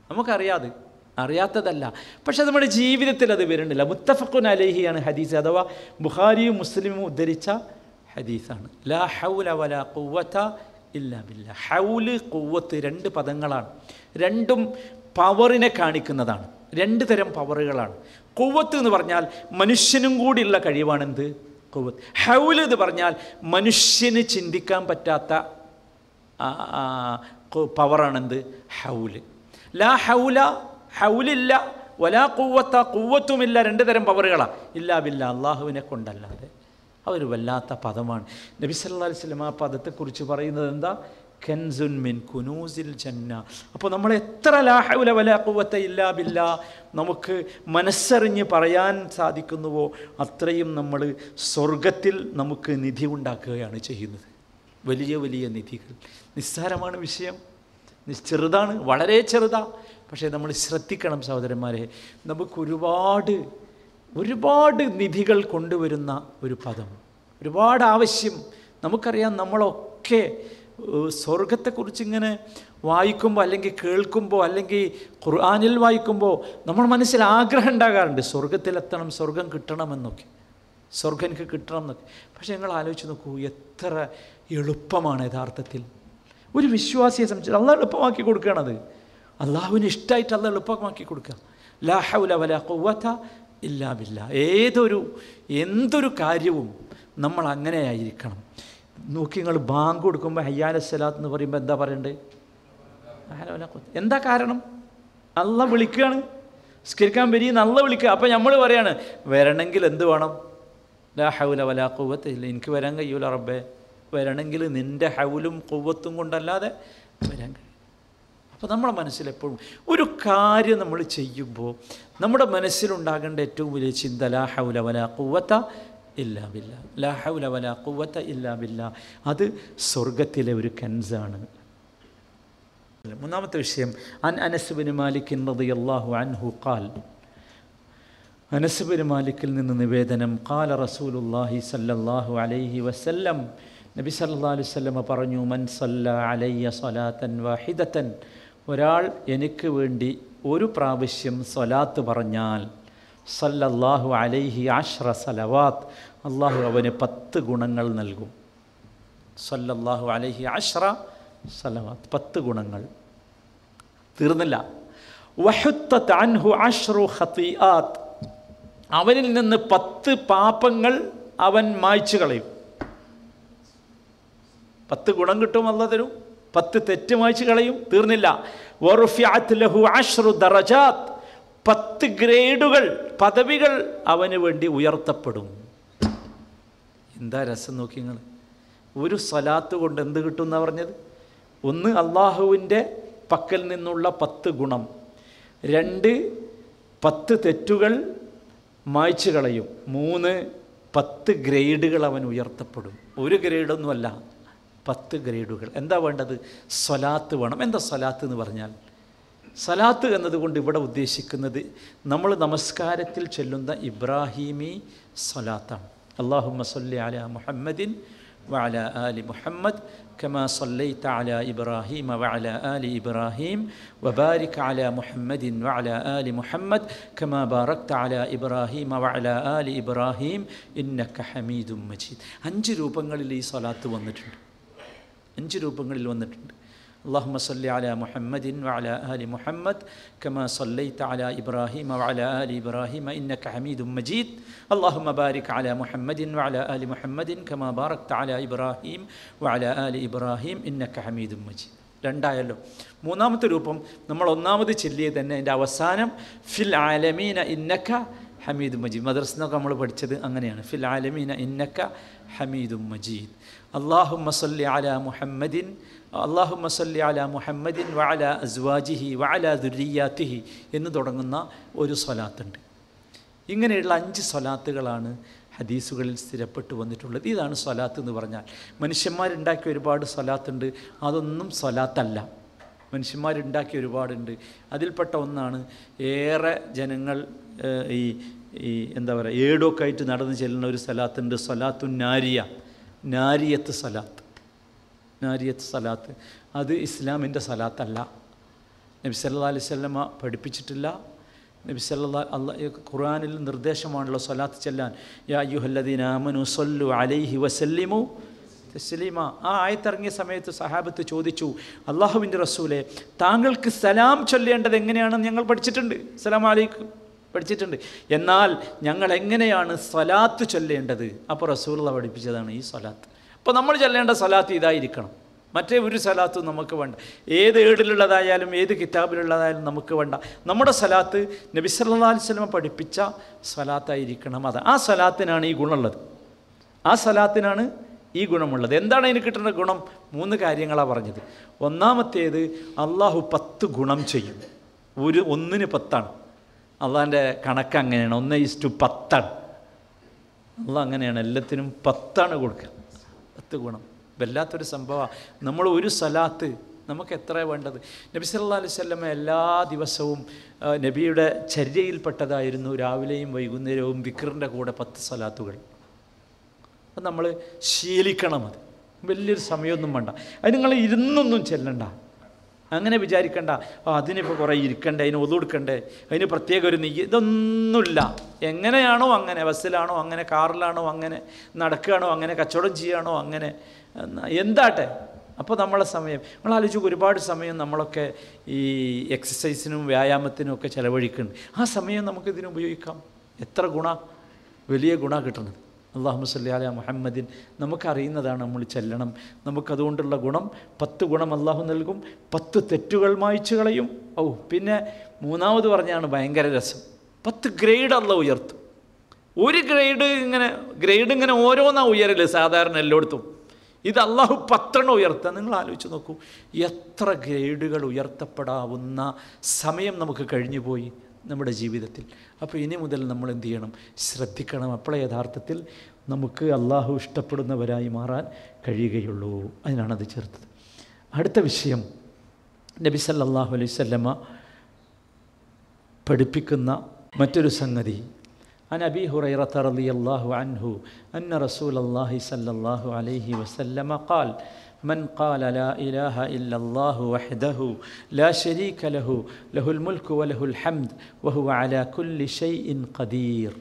നമുക്കറിയാതെ അറിയാത്തതല്ല, പക്ഷെ നമ്മുടെ ജീവിതത്തിൽ അത് വരുന്നില്ല. മുത്തഫഖുൻ അലൈഹിയാണ് ഹദീസ്, അഥവാ ബുഖാരിയും മുസ്ലിമും ഉദ്ധരിച്ച ഹദീസാണ്. ലാ ഹൗല വലാ ഖുവത ഇല്ലാ ബില്ലാഹ്. ഹൗല്, ഖുവത്ത് രണ്ട് പദങ്ങളാണ്, രണ്ടും പവറിനെ കാണിക്കുന്നതാണ്. രണ്ട് തരം പവറുകളാണ്. ഖുവത്ത് എന്ന് പറഞ്ഞാൽ മനുഷ്യനും കൂടിയുള്ള കഴിവാണെന്ത്? ഖുവത്ത്. ഹൗല് എന്ന് പറഞ്ഞാൽ മനുഷ്യന് ചിന്തിക്കാൻ പറ്റാത്ത പവറാണെന്ത്? ഹൗല്. ലാ ഹൗല, ഹൗലില്ല, വലാ ഖുവത്ത, ഖുവത്തുമില്ല, രണ്ട് തരം പവറുകളാണ്. ഇല്ലാ ബില്ലാഹ്, അള്ളാഹുവിനെ കൊണ്ടല്ലാതെ. അതൊരു വല്ലാത്ത പദമാണ്. നബി സല്ലല്ലാഹു അലൈഹി വസല്ലം ആ പദത്തെക്കുറിച്ച് പറയുന്നത് എന്താ? കൻസുൻ മിൻ കുനൂസിൽ ജന്ന. അപ്പോൾ നമ്മൾ എത്ര ലാ ഹൗല വലാ ഖുവത ഇല്ലാ ബില്ലാഹ് നമുക്ക് മനസ്സറിഞ്ഞ് പറയാൻ സാധിക്കുന്നുവോ അത്രയും നമ്മൾ സ്വർഗത്തിൽ നമുക്ക് നിധി ഉണ്ടാക്കുകയാണ് ചെയ്യുന്നത്. വലിയ വലിയ നിധികൾ. നിസ്സാരമാണ് വിഷയം, ചെറുതാണ്, വളരെ ചെറുതാണ്. പക്ഷേ നമ്മൾ ശ്രദ്ധിക്കണം സഹോദരന്മാരെ, നമുക്ക് ഒരുപാട് നിധികൾ കൊണ്ടുവരുന്ന ഒരു പദം, ഒരുപാട് ആവശ്യം. നമുക്കറിയാം, നമ്മളൊക്കെ സ്വർഗത്തെക്കുറിച്ച് ഇങ്ങനെ വായിക്കുമ്പോൾ, അല്ലെങ്കിൽ കേൾക്കുമ്പോൾ, അല്ലെങ്കിൽ ഖുർആനിൽ വായിക്കുമ്പോൾ നമ്മൾ മനസ്സിൽ ആഗ്രഹം ഉണ്ടാകാറുണ്ട്, സ്വർഗത്തിലെത്തണം, സ്വർഗം കിട്ടണമെന്നൊക്കെ, സ്വർഗം എനിക്ക് കിട്ടണം എന്നൊക്കെ. പക്ഷേ നിങ്ങൾ ആലോചിച്ച് നോക്കൂ, എത്ര എളുപ്പമാണ് യഥാർത്ഥത്തിൽ ഒരു വിശ്വാസിയെ സംബന്ധിച്ച്. അള്ളാഹ് എളുപ്പമാക്കി കൊടുക്കുകയാണത്. അള്ളാഹുവിന് ഇഷ്ടമായിട്ട് അള്ളാഹ് എളുപ്പമാക്കി കൊടുക്കുക. ലാ ഹൗല വലാ ഖുവത ഇല്ലാ ബില്ലാഹ്. എന്തൊരു കാര്യവും നമ്മൾ അങ്ങനെയായിരിക്കണം. നോക്കി, നിങ്ങൾ ബാങ്ക് കൊടുക്കുമ്പോൾ ഹയ്യാല സ്വലാത്ത് എന്ന് പറയുമ്പോൾ എന്താ പറയണ്ടേ? എന്താ കാരണം? അള്ളാഹ് വിളിക്കുകയാണ്, നിസ്കരിക്കാൻ വരീന്ന് അള്ളാഹ് വിളിക്കുക. അപ്പം നമ്മൾ പറയാണ്, വരണമെങ്കിൽ എന്ത് വേണം? ലാ ഹൗല വലാ ഖുവത ഇല്ല, എനിക്ക് വരാൻ കഴിയൂല റബ്ബേ. വരണമെങ്കിൽ നിൻ്റെ ഹൗലും ഖുവത്തും കൊണ്ടല്ലാതെ വരാൻ കഴിയും. അപ്പോൾ നമ്മുടെ മനസ്സിലെപ്പോഴും ഒരു കാര്യം നമ്മൾ ചെയ്യുമ്പോൾ നമ്മുടെ മനസ്സിലുണ്ടാകേണ്ട ഏറ്റവും വലിയ ചിന്ത ലാ ഹൗല വലാ ഖുവത ഇല്ലാ ബില്ലാഹ്. ലാ ഹൗല വലാ ഖുവത ഇല്ലാ ബില്ലാഹ്. അത് സ്വർഗത്തിലെ ഒരു കൻസാണ്. മൂന്നാമത്തെ വിഷയം, അനസ് ബിൻ മാലിക് റളിയല്ലാഹു അൻഹു ഖാൽ, അനസ് ബിൻ മാലിക്കിൽ നിന്ന് നിവേദനം, ഖാല റസൂലുള്ളാഹി സ്വല്ലല്ലാഹു അലൈഹി വസല്ലം, നബി സല്ലല്ലാഹു അലൈഹി വസല്ലം പറഞ്ഞു, മൻ സല്ല അലയ്യ സ്വലാത്തൻ വാഹിദത്തൻ, ഒരാൾ എനിക്ക് വേണ്ടി ഒരു പ്രാവശ്യം സ്വലാത്ത് പറഞ്ഞാൽ, സല്ലല്ലാഹു അലൈഹി അശ്റ സലവാത്ത്, അള്ളാഹു അവന് 10 ഗുണങ്ങൾ നൽകും. സല്ലല്ലാഹു അലൈഹി അശ്റ സലവാത്ത്, 10 ഗുണങ്ങൾ. തീർന്നില്ല. വഹുത്തത് അൻഹു അശ്റു ഖതീആത്ത്, അവനിൽ നിന്ന് 10 പാപങ്ങൾ അവൻ മായ്ച്ചു കളയും. 10 ഗുണം കിട്ടും, അല്ലാഹ് തരും. 10 തെറ്റ് മായ്ച്ചു കളയും. തീർന്നില്ല. വറുഫിഅത് ലഹു അശ്റു ദറജാത്ത്, 10 ഗ്രേഡുകൾ, പദവികൾ അവന് വേണ്ടി ഉയർത്തപ്പെടും. എന്താ രസം നോക്കി നിങ്ങൾ. ഒരു സ്വലാത്ത് കൊണ്ട് എന്ത് കിട്ടും എന്നാണ് പറഞ്ഞത്? ഒന്ന്, അള്ളാഹുവിൻ്റെ പക്കൽ നിന്നുള്ള 10 ഗുണം. 2, 10 തെറ്റുകൾ മായ്ച്ചു കളയും. 3 10 ഗ്രേഡുകൾ അവൻ ഉയർത്തപ്പെടും. 1 ഗ്രേഡൊന്നുമല്ല, 10 ഗ്രേഡുകൾ. എന്താ വേണ്ടത്? സ്വലാത്ത് വേണം. എന്താ സ്വലാത്ത് എന്ന് പറഞ്ഞാൽ? സ്വലാത്ത് എന്നതുകൊണ്ട് ഇവിടെ ഉദ്ദേശിക്കുന്നത് നമ്മൾ നമസ്കാരത്തിൽ ചൊല്ലുന്ന ഇബ്രാഹീമി സ്വലാത്താണ്. അല്ലാഹുമ്മ സ്വല്ലി അലാ മുഹമ്മദിൻ വഅലാ ആലി മുഹമ്മദ് കമാ സ്വല്ലൈത അലാ ഇബ്രാഹീമ വഅലാ ആലി ഇബ്രാഹീം വബാരിക് അലാ മുഹമ്മദിൻ വഅലാ ആലി മുഹമ്മദ് കമാ ബാറക്ത അലാ ഇബ്രാഹീമ വഅലാ ആലി ഇബ്രാഹീം ഇന്നക ഹമീദും മജീദ്. 5 രൂപങ്ങളിൽ ഈ സ്വലാത്ത് വന്നിട്ടുണ്ട്. 5 രൂപങ്ങളിൽ വന്നിട്ടുണ്ട്. اللهم صل على محمد وعلى آل محمد كما صليت على إبراهيم وعلى آل إبراهيم إنك حميد مجيد اللهم بارك على محمد وعلى آل محمد كما باركت على إبراهيم وعلى آل إبراهيم إنك حميد مجيد. രണ്ടായല്ലോ. മൂന്നാമത്തെ രൂപം നമ്മൾ ഒന്നാമത് ചൊല്ലിയത് തന്നെ അതിൻ്റെ അവസാനം ഫിൽ ആലമീന ഇന്നക ഹമീദും മജീദ്. മദ്രസന്നൊക്കെ നമ്മൾ പഠിച്ചത് അങ്ങനെയാണ്. ഫിൽ ആലമീന ഇന്നക ഹമീദും മജീദ്. അല്ലാഹുമ്മ സ്വല്ലി അലാ മുഹമ്മദിൻ അല്ലാഹുമ്മ സ്വല്ലി അലാ മുഹമ്മദിൻ വഅലാ അസ്വാജിഹി വഅലാ ദുർരിയാത്തിഹി എന്ന് തുടങ്ങുന്ന ഒരു സ്വലാത്തുണ്ട്. ഇങ്ങനെയുള്ള 5 സ്വലാത്തുകളാണ് ഹദീസുകളിൽ സ്ഥിരപ്പെട്ടു വന്നിട്ടുള്ളത്. ഇതാണ് സ്വലാത്ത് എന്ന് പറഞ്ഞാൽ. മനുഷ്യന്മാരുണ്ടാക്കിയ ഒരുപാട് സ്വലാത്തുണ്ട്, അതൊന്നും സ്വലാത്തല്ല. മനുഷ്യന്മാരുണ്ടാക്കിയ ഒരുപാടുണ്ട്. അതിൽപ്പെട്ട ഒന്നാണ് ഏറെ ജനങ്ങൾ ഈ എന്താ പറയുക, ഏടൊക്കെ ആയിട്ട് നടന്ന് ചെല്ലുന്ന ഒരു സ്വലാത്തുണ്ട്. സ്വലാത്തു നാരിയത്ത് സ്വലാത്ത്. നാരിയത്ത് സ്വലാത്ത് അത് ഇസ്ലാമിൻ്റെ സ്വലാത്തല്ല. നബി സല്ലല്ലാഹു അലൈഹി വസല്ലമ പഠിപ്പിച്ചിട്ടില്ല. നബി സല്ലല്ലാഹു ഖുർആനിൽ നിർദ്ദേശമാണല്ലോ സ്വലാത്ത് ചെല്ലാൻ. യാ അയ്യുഹല്ലദീന ആമനു സ്വല്ലു അലൈഹി വസല്ലിമു തസ്ലീമ. ആ ആയത്തിറങ്ങിയ സമയത്ത് സഹാബത്ത് ചോദിച്ചു, അള്ളാഹുവിൻ്റെ റസൂലെ, താങ്കൾക്ക് സലാം ചൊല്ലേണ്ടത് എങ്ങനെയാണെന്ന് ഞങ്ങൾ പഠിച്ചിട്ടുണ്ട്, സലാം അലൈക്കും പഠിച്ചിട്ടുണ്ട്, എന്നാൽ ഞങ്ങൾ എങ്ങനെയാണ് സ്വലാത്ത് ചൊല്ലേണ്ടത്? അപ്പോൾ റസൂലുള്ളാഹി പഠിപ്പിച്ചതാണ് ഈ സ്വലാത്ത്. അപ്പോൾ നമ്മൾ ചൊല്ലേണ്ട സ്വലാത്ത് ഇതായിരിക്കണം. മറ്റേ ഒരു സ്വലാത്തും നമുക്ക് വേണ്ട. ഏത് ഏടിലുള്ളതായാലും ഏത് കിതാബിലുള്ളതായാലും നമുക്ക് വേണ്ട. നമ്മുടെ സ്വലാത്ത് നബി സല്ലല്ലാഹു അലൈഹി വസല്ലം പഠിപ്പിച്ച സ്വലാത്തായിരിക്കണം. അത് ആ സ്വലാത്തിനാണ് ഈ ഗുണമുള്ളത്. ആ സ്വലാത്തിനാണ് ഈ ഗുണമുള്ളത്. എന്താണ് അതിന് കിട്ടുന്ന ഗുണം? 3 കാര്യങ്ങളാണ് പറഞ്ഞത്. ഒന്നാമത്തേത്, അള്ളാഹു 10 ഗുണം ചെയ്യും. 1ന് 10ആണ്. അള്ളാഹിൻ്റെ കണക്ക് അങ്ങനെയാണ്. 1:10. അള്ളാഹ് അങ്ങനെയാണ്, എല്ലാത്തിനും 10 കൊടുക്കുക. 10 ഗുണം. വല്ലാത്തൊരു സംഭവമാണ്. നമ്മൾ ഒരു സ്വലാത്ത് നമുക്ക് എത്ര വേണ്ടത്? നബി സല്ലല്ലാഹു അലൈഹി വസല്ലം എല്ലാ ദിവസവും നബിയുടെ ചര്യയിൽപ്പെട്ടതായിരുന്നു രാവിലെയും വൈകുന്നേരവും ദിക്റിൻ്റെ കൂടെ 10 സ്വലാത്തുകൾ. അപ്പം നമ്മൾ ശീലിക്കണം. അത് വലിയൊരു സമയമൊന്നും വേണ്ട. അത് നിങ്ങൾ ഇരുന്നൊന്നും ചെല്ലണ്ട. അങ്ങനെ വിചാരിക്കണ്ട, അതിനിപ്പോൾ കുറേ ഇരിക്കണ്ടേ, അതിന് ഒതു കൊടുക്കണ്ടേ, അതിന് പ്രത്യേക ഒരു ഇതൊന്നുമില്ല. എങ്ങനെയാണോ അങ്ങനെ, ബസ്സിലാണോ അങ്ങനെ, കാറിലാണോ അങ്ങനെ, നടക്കുകയാണോ അങ്ങനെ, കച്ചവടം ചെയ്യുകയാണോ അങ്ങനെ, എന്താട്ടെ. അപ്പോൾ നമ്മളെ സമയം നമ്മൾ ആലോചിച്ച്, ഒരുപാട് സമയം നമ്മളൊക്കെ ഈ എക്സസൈസിനും വ്യായാമത്തിനും ഒക്കെ ചിലവഴിക്കുന്നുണ്ട്. ആ സമയം നമുക്കിതിന് ഉപയോഗിക്കാം. എത്ര വലിയ ഗുണ കിട്ടുന്നത്. അല്ലാഹുമ്മ സ്വല്ലി അലാ മുഹമ്മദിൻ നമുക്കറിയുന്നതാണ്, നമ്മൾ ചെല്ലണം. നമുക്കതുകൊണ്ടുള്ള ഗുണം 10 ഗുണം അള്ളാഹു നൽകും. 10 തെറ്റുകൾ മായ്ച്ചു കളയും. പിന്നെ മൂന്നാമത് പറഞ്ഞാണ് ഭയങ്കര രസം, 10 ഗ്രേഡ് അള്ളാഹു ഉയർത്തും. ഒരു ഗ്രേഡ് ഇങ്ങനെ ഓരോന്നാ ഉയരല് സാധാരണ എല്ലായിടത്തും. ഇത് അള്ളാഹു 10 ഉയർത്തുക. നിങ്ങൾ ആലോചിച്ച് നോക്കൂ, എത്ര ഗ്രേഡുകൾ ഉയർത്തപ്പെടാവുന്ന സമയം നമുക്ക് കഴിഞ്ഞു പോയി നമ്മുടെ ജീവിതത്തിൽ. അപ്പോൾ ഇനി മുതൽ നമ്മൾ എന്ത് ചെയ്യണം? ശ്രദ്ധിക്കണം. അപ്പോഴേ യഥാർത്ഥത്തിൽ നമുക്ക് അള്ളാഹു ഇഷ്ടപ്പെടുന്നവരായി മാറാൻ കഴിയുകയുള്ളൂ. അതിനാണത് ചേർത്തത്. അടുത്ത വിഷയം, നബി സല്ലല്ലാഹു അലൈഹി വസല്ലമ പഠിപ്പിക്കുന്ന മറ്റൊരു സംഗതി. عن أبي هريرة رضي الله عنه أن رسول الله صلى الله عليه وسلم قال من قال لا إله إلا الله وحده لا شريك له له الملك وله الحمد وهو على كل شيء قدير.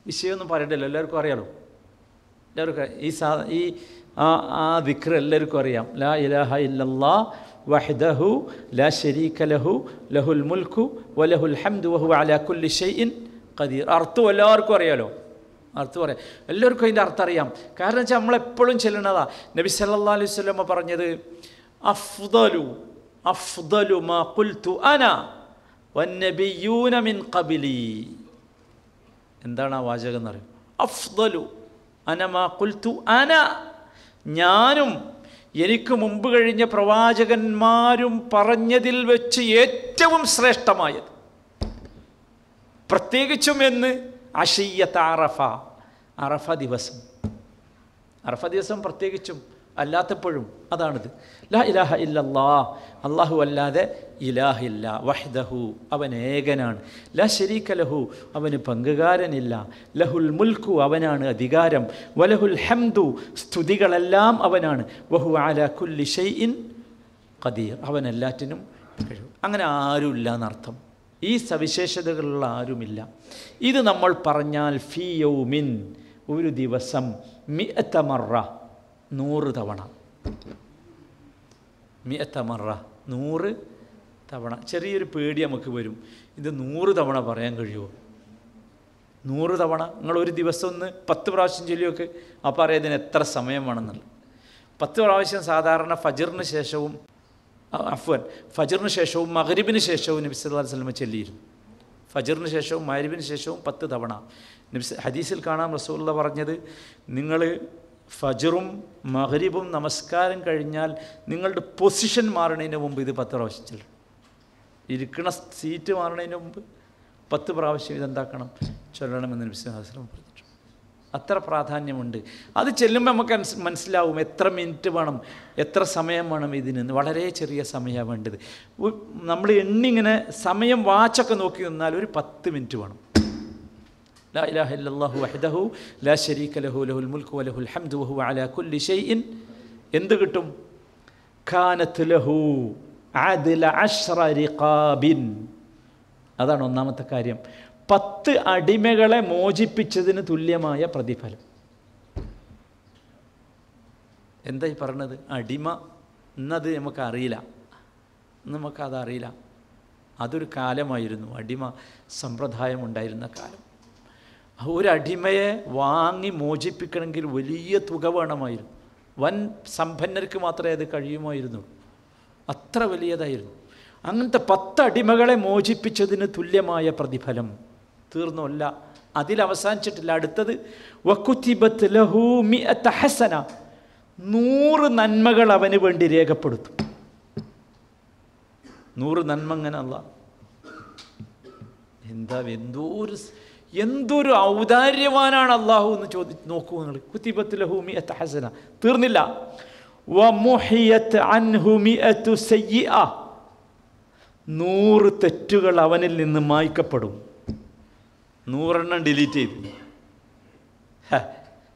വിഷയമൊന്നും പറയണ്ടല്ലോ, എല്ലാവർക്കും അറിയാലോ. എല്ലാവർക്കും ഈ ദിക്ർ എല്ലാവർക്കും അറിയാം. ലാ ഇലാഹ ഇല്ലല്ലാഹ് വഹ്ദഹു ലാ ശരീക ലഹു ലഹുൽ മുൽക്കു വലഹുൽ ഹംദു വഹുവ അലാ കുല്ലി ഷൈഇൻ ഖദീർ. അർത്ഥം എല്ലാവർക്കും അറിയാലോ. അർത്ഥം പറയാം, എല്ലാവർക്കും അതിൻ്റെ അർത്ഥം അറിയാം. കാരണം വെച്ചാൽ നമ്മളെപ്പോഴും ചെല്ലണതാ. നബി സല്ലല്ലാഹു അലൈഹി വസല്ലം പറഞ്ഞത്, അഫ്ദലു മാ ഖുൽതു അന വന്നബിയ്യൂന മിൻ ഖബ്ലി. എന്താണ് ആ വാചകം എന്നറിയും? അഫ്ദലു അന മാ ഖുൽതു അന, ഞാനും എനിക്ക് മുമ്പ് കഴിഞ്ഞ പ്രവാചകന്മാരും പറഞ്ഞതിൽ വെച്ച് ഏറ്റവും ശ്രേഷ്ഠമായത്. പ്രത്യേകിച്ചും എന്ന് അഷിയ്യത്ത് അറഫ, അറഫ ദിവസം. അറഫ ദിവസം പ്രത്യേകിച്ചും അല്ലാത്തപ്പോഴും അതാണിത്. ലാ ഇലാഹ ഇല്ലല്ലാ, അല്ലാഹു അല്ലാതെ ഇലാഹില്ല, വഹ്ദഹു അവൻ ഏകനാണ്, ലാ ശരീക ലഹു അവന് പങ്കുകാരനില്ല, ലഹുൽ മുൽക്കു അവനാണ് അധികാരം, വലഹുൽ ഹംദു സ്തുതികളെല്ലാം അവനാണ്, വഹു അലാ കുല്ലി ഷൈഇൻ ഖദീർ അവൻ എല്ലാറ്റിനും കഴിവും. അങ്ങനെ ആരുമില്ല എന്നർത്ഥം. ഈ സവിശേഷതകളുള്ള ആരുമില്ല. ഇത് നമ്മൾ പറഞ്ഞാൽ ഫീ യൗമിൻ ഒരു ദിവസം, മിഅത മറ 100 തവണ, മിഅത മറ 100 തവണ. ചെറിയൊരു പേടി നമുക്ക് വരും, ഇത് 100 തവണ പറയാൻ കഴിയുമോ? 100 തവണ നിങ്ങൾ ഒരു ദിവസം ഒന്ന് 10 പ്രാവശ്യം ചൊല്ലിയൊക്കെ, അപ്പോൾ അറിയാം ഇതിന് എത്ര സമയം വേണമെന്നുള്ളത്. 10 പ്രാവശ്യം സാധാരണ ഫജ്റിന് ശേഷവും ഫജ്റിന് ശേഷവും മഗ്രിബിന് ശേഷവും നബി സല്ലല്ലാഹു അലൈഹി വസല്ലം ചൊല്ലിയിരുന്നു. ഫജ്റിന് ശേഷവും മഗ്രിബിന് ശേഷവും 10 തവണ. ഹദീസിൽ കാണാം റസൂലുള്ളാഹി പറഞ്ഞത്, നിങ്ങൾ ഫജ്റും മഗ്രിബും നമസ്കാരം കഴിഞ്ഞാൽ നിങ്ങളുടെ പൊസിഷൻ മാറുന്നതിന് മുമ്പ് ഇത് 10 പ്രാവശ്യം ചൊല്ലും. ഇരിക്കണ സീറ്റ് മാറുന്നതിന് മുമ്പ് 10 പ്രാവശ്യം ഇതെന്താക്കണം, ചൊല്ലണമെന്ന് നബി സല്ലല്ലാഹു അലൈഹി വസല്ലം പറഞ്ഞിട്ടുണ്ട്. അത്ര പ്രാധാന്യമുണ്ട്. അത് ചെല്ലുമ്പോൾ നമുക്ക് മനസ്സിലാവും എത്ര മിനിറ്റ് വേണം, എത്ര സമയം വേണം ഇതിന്. വളരെ ചെറിയ സമയമാണ് വേണ്ടത്. നമ്മൾ എണ്ണിങ്ങനെ സമയം വാച്ചൊക്കെ നോക്കി നിന്നാൽ ഒരു 10 മിനിറ്റ് വേണം. ലാ ഇലാഹ ഇല്ലല്ലാഹു വഹ്ദഹു ലാ ശരീക ലഹു ലഹുൽ മുൽക്കു വലഹുൽ ഹംദു വഹുവ അലാ കുല്ലി ഷൈഇൻ എന്ത് കിട്ടും? കാനത് ലഹു അദ്ല 10 റിഖാബിൻ. അതാണ് ഒന്നാമത്തെ കാര്യം. 10 അടിമകളെ മോചിപ്പിച്ചതിന് തുല്യമായ പ്രതിഫലം. എന്തായി പറഞ്ഞത്? അടിമ എന്നത് നമുക്കറിയില്ല, നമുക്കതറിയില്ല. അതൊരു കാലമായിരുന്നു, അടിമ സമ്പ്രദായം ഉണ്ടായിരുന്ന കാലം. ഒരടിമയെ വാങ്ങി മോചിപ്പിക്കണമെങ്കിൽ വലിയ തുക വേണമായിരുന്നു. വൻ സമ്പന്നർക്ക് മാത്രമേ അത് കഴിയുമായിരുന്നു, അത്ര വലിയതായിരുന്നു. അങ്ങനത്തെ 10 അടിമകളെ മോചിപ്പിച്ചതിന് തുല്യമായ പ്രതിഫലം. തീർന്നല്ല, അതിലവസാനിച്ചിട്ടില്ല. അടുത്തത് വകുതിബത് ലഹു മിഅത ഹസന 100 നന്മകൾ അവന് വേണ്ടി രേഖപ്പെടുത്തും. 100 നന്മ. അങ്ങനെ അല്ല, എന്തൊരു ഔദാര്യവാനാണ് അള്ളാഹു എന്ന് നോക്കൂ നിങ്ങൾ. കുതിബത് ലഹു മിഅത ഹസന. തീർന്നില്ല. വമുഹിയത് അൻഹു മിഅതു സയ്യിഅ 100 തെറ്റുകൾ അവനിൽ നിന്ന് മായ്ക്കപ്പെടും. 100 ഡിലീറ്റ് ചെയ്തു.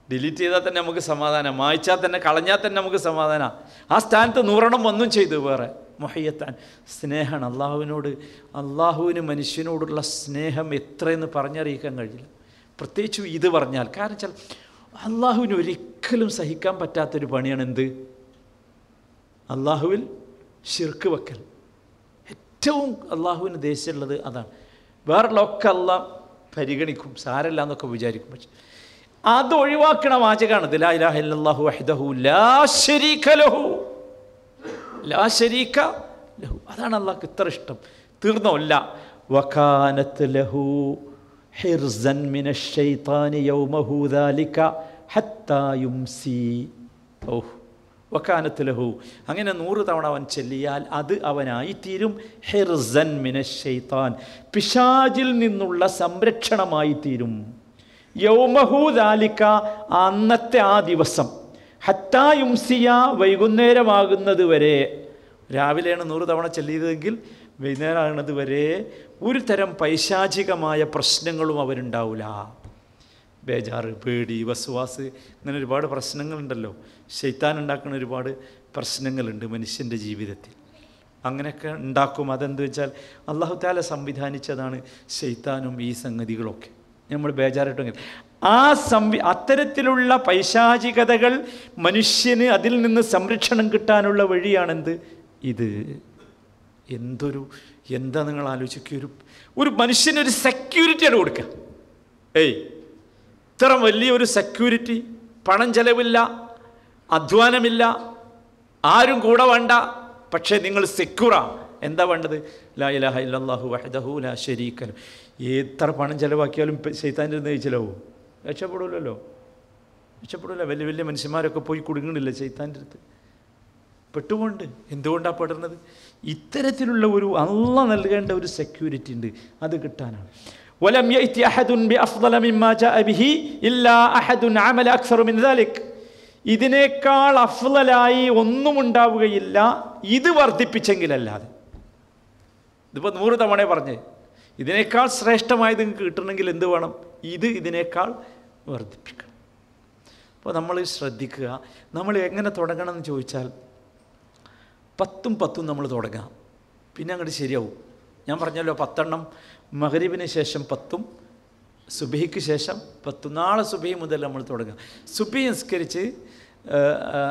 ഡിലീറ്റ് ചെയ്താൽ തന്നെ നമുക്ക് സമാധാനം, മായ്ച്ചാൽ തന്നെ, കളഞ്ഞാൽ തന്നെ നമുക്ക് സമാധാനം. ആ സ്ഥാനത്ത് 100 വന്നും ചെയ്തു. വേറെ മുഹയ്യത്താൻ സ്നേഹമാണ് അള്ളാഹുവിനോട്. അള്ളാഹുവിന് മനുഷ്യനോടുള്ള സ്നേഹം എത്രയെന്ന് പറഞ്ഞറിയിക്കാൻ കഴിയില്ല. പ്രത്യേകിച്ചും ഇത് പറഞ്ഞാൽ. കാരണം വെച്ചാൽ അള്ളാഹുവിന് ഒരിക്കലും സഹിക്കാൻ പറ്റാത്തൊരു പണിയാണ് എന്ത്? അള്ളാഹുവിൽ ശിർക്ക് വെക്കൽ. ഏറ്റവും അള്ളാഹുവിന് ദേഷ്യമുള്ളത് അതാണ്. വേറെയുള്ളതൊക്കെ അള്ളാഹ് പരിഗണിക്കും, സാരല്ല എന്നൊക്കെ വിചാരിക്കും. പക്ഷെ അത് ഒഴിവാക്കണ വാചകമാണിത്. ലാ ഇലാഹ ഇല്ലല്ലാഹു വഹ്ദഹു ലാ ശരീക ലഹു, ലാ ശരീക ലഹു. അതാണ് അള്ളാഹ്ക്ക് ഇത്ര ഇഷ്ടം. തീർന്നല്ല. വകാനത് ലഹു ഹിർസൻ മിനശ് ശൈത്താനി യൗമഹു ദാലിക ഹത്താ യുംസി. ഓഹ്, വകാനത് ലഹു. അങ്ങനെ 100 തവണ അവൻ ചൊല്ലിയാൽ അത് അവനായിത്തീരും ഹിർസൻ മിനശ് ശൈത്താൻ, പിശാചിൽ നിന്നുള്ള സംരക്ഷണമായിത്തീരും. യൗമഹു ദാലിക അന്നത്തെ ആ ദിവസം, ഹത്താ യുംസിയ വൈകുന്നേരമാകുന്നത് വരെ. രാവിലെയാണ് 100 തവണ ചൊല്ലിയതെങ്കിൽ വൈകുന്നേരം ആകുന്നത് വരെ ഒരു തരം പൈശാചികമായ പ്രശ്നങ്ങളും അവരുണ്ടാവില്ല. ബേജാറ്, പേടി, വസ്വാസ്, ഇങ്ങനെ ഒരുപാട് പ്രശ്നങ്ങളുണ്ടല്ലോ. ശൈത്താൻ ഉണ്ടാക്കുന്ന ഒരുപാട് പ്രശ്നങ്ങളുണ്ട് മനുഷ്യൻ്റെ ജീവിതത്തിൽ. അങ്ങനെയൊക്കെ ഉണ്ടാക്കും. അതെന്ത് വെച്ചാൽ അല്ലാഹു തആല സംവിധാനിച്ചതാണ് ശൈത്താനും ഈ സംഗതികളൊക്കെ. നമ്മൾ ബേജാറിട്ടെങ്കിൽ അത്തരത്തിലുള്ള പൈശാചികതകൾ മനുഷ്യന് അതിൽ നിന്ന് സംരക്ഷണം കിട്ടാനുള്ള വഴിയാണെന്ത്? ഇത്. എന്താ നിങ്ങൾ ആലോചിക്കുക? ഒരു മനുഷ്യനൊരു സെക്യൂരിറ്റിയാണ് കൊടുക്കുക. ഇത്ര വലിയൊരു സെക്യൂരിറ്റി, പണം ചെലവില്ല, അധ്വാനമില്ല, ആരും കൂടെ വേണ്ട, പക്ഷേ നിങ്ങൾ സെക്യൂറാ. എന്താ വേണ്ടത്? ലാ ഇലാഹ ഇല്ലല്ലാഹു വഹ്ദഹു ലാ ശരീക ലഹു. എത്ര പണം ചെലവാക്കിയാലും ശൈത്താൻ്റെ അടുത്ത് ചിലവും രക്ഷപ്പെടില്ലല്ലോ, രക്ഷപ്പെടില്ല. വലിയ വലിയ മനുഷ്യന്മാരൊക്കെ പോയി കുടുങ്ങണില്ല ശൈത്താൻ്റെ അടുത്ത്, പെട്ടുകൊണ്ട്. എന്തുകൊണ്ടാണ് പെടുന്നത്? ഇത്തരത്തിലുള്ള ഒരു അള്ളാഹ് നൽകേണ്ട ഒരു സെക്യൂരിറ്റി ഉണ്ട്, അത് കിട്ടാനാണ്. വലം യഅതി അഹദുൻ ബിഅഫ്ളല മിമ്മാ ജാഅ ബിഹി ഇല്ലാ അഹദുൻ അമല അക്സറു മിൻ ദാലിക്. ഇതിനേക്കാൾ അഫ്ളലായി ഒന്നും ഉണ്ടാവുകയില്ല ഇത് വർദ്ധിപ്പിച്ചെങ്കിലല്ലാതെ. ഇതിപ്പോൾ 100 തവണ പറഞ്ഞ് ഇതിനേക്കാൾ ശ്രേഷ്ഠമായത് നിങ്ങൾക്ക് കിട്ടണമെങ്കിൽ എന്ത് വേണം? ഇതിനേക്കാൾ വർദ്ധിപ്പിക്കണം. അപ്പോൾ നമ്മൾ ശ്രദ്ധിക്കുക. നമ്മൾ എങ്ങനെ തുടങ്ങണം എന്ന് ചോദിച്ചാൽ 10 നമ്മൾ തുടങ്ങാം, പിന്നെ അങ്ങോട്ട് ശരിയാവും. ഞാൻ പറഞ്ഞല്ലോ 10 എണ്ണം മഗ്രിബിന് ശേഷം 10, സുബഹിക്ക് ശേഷം 10. നാളെ സുബഹി മുതൽ നമ്മൾ തുടങ്ങാം. സുബഹി നിസ്കരിച്ച്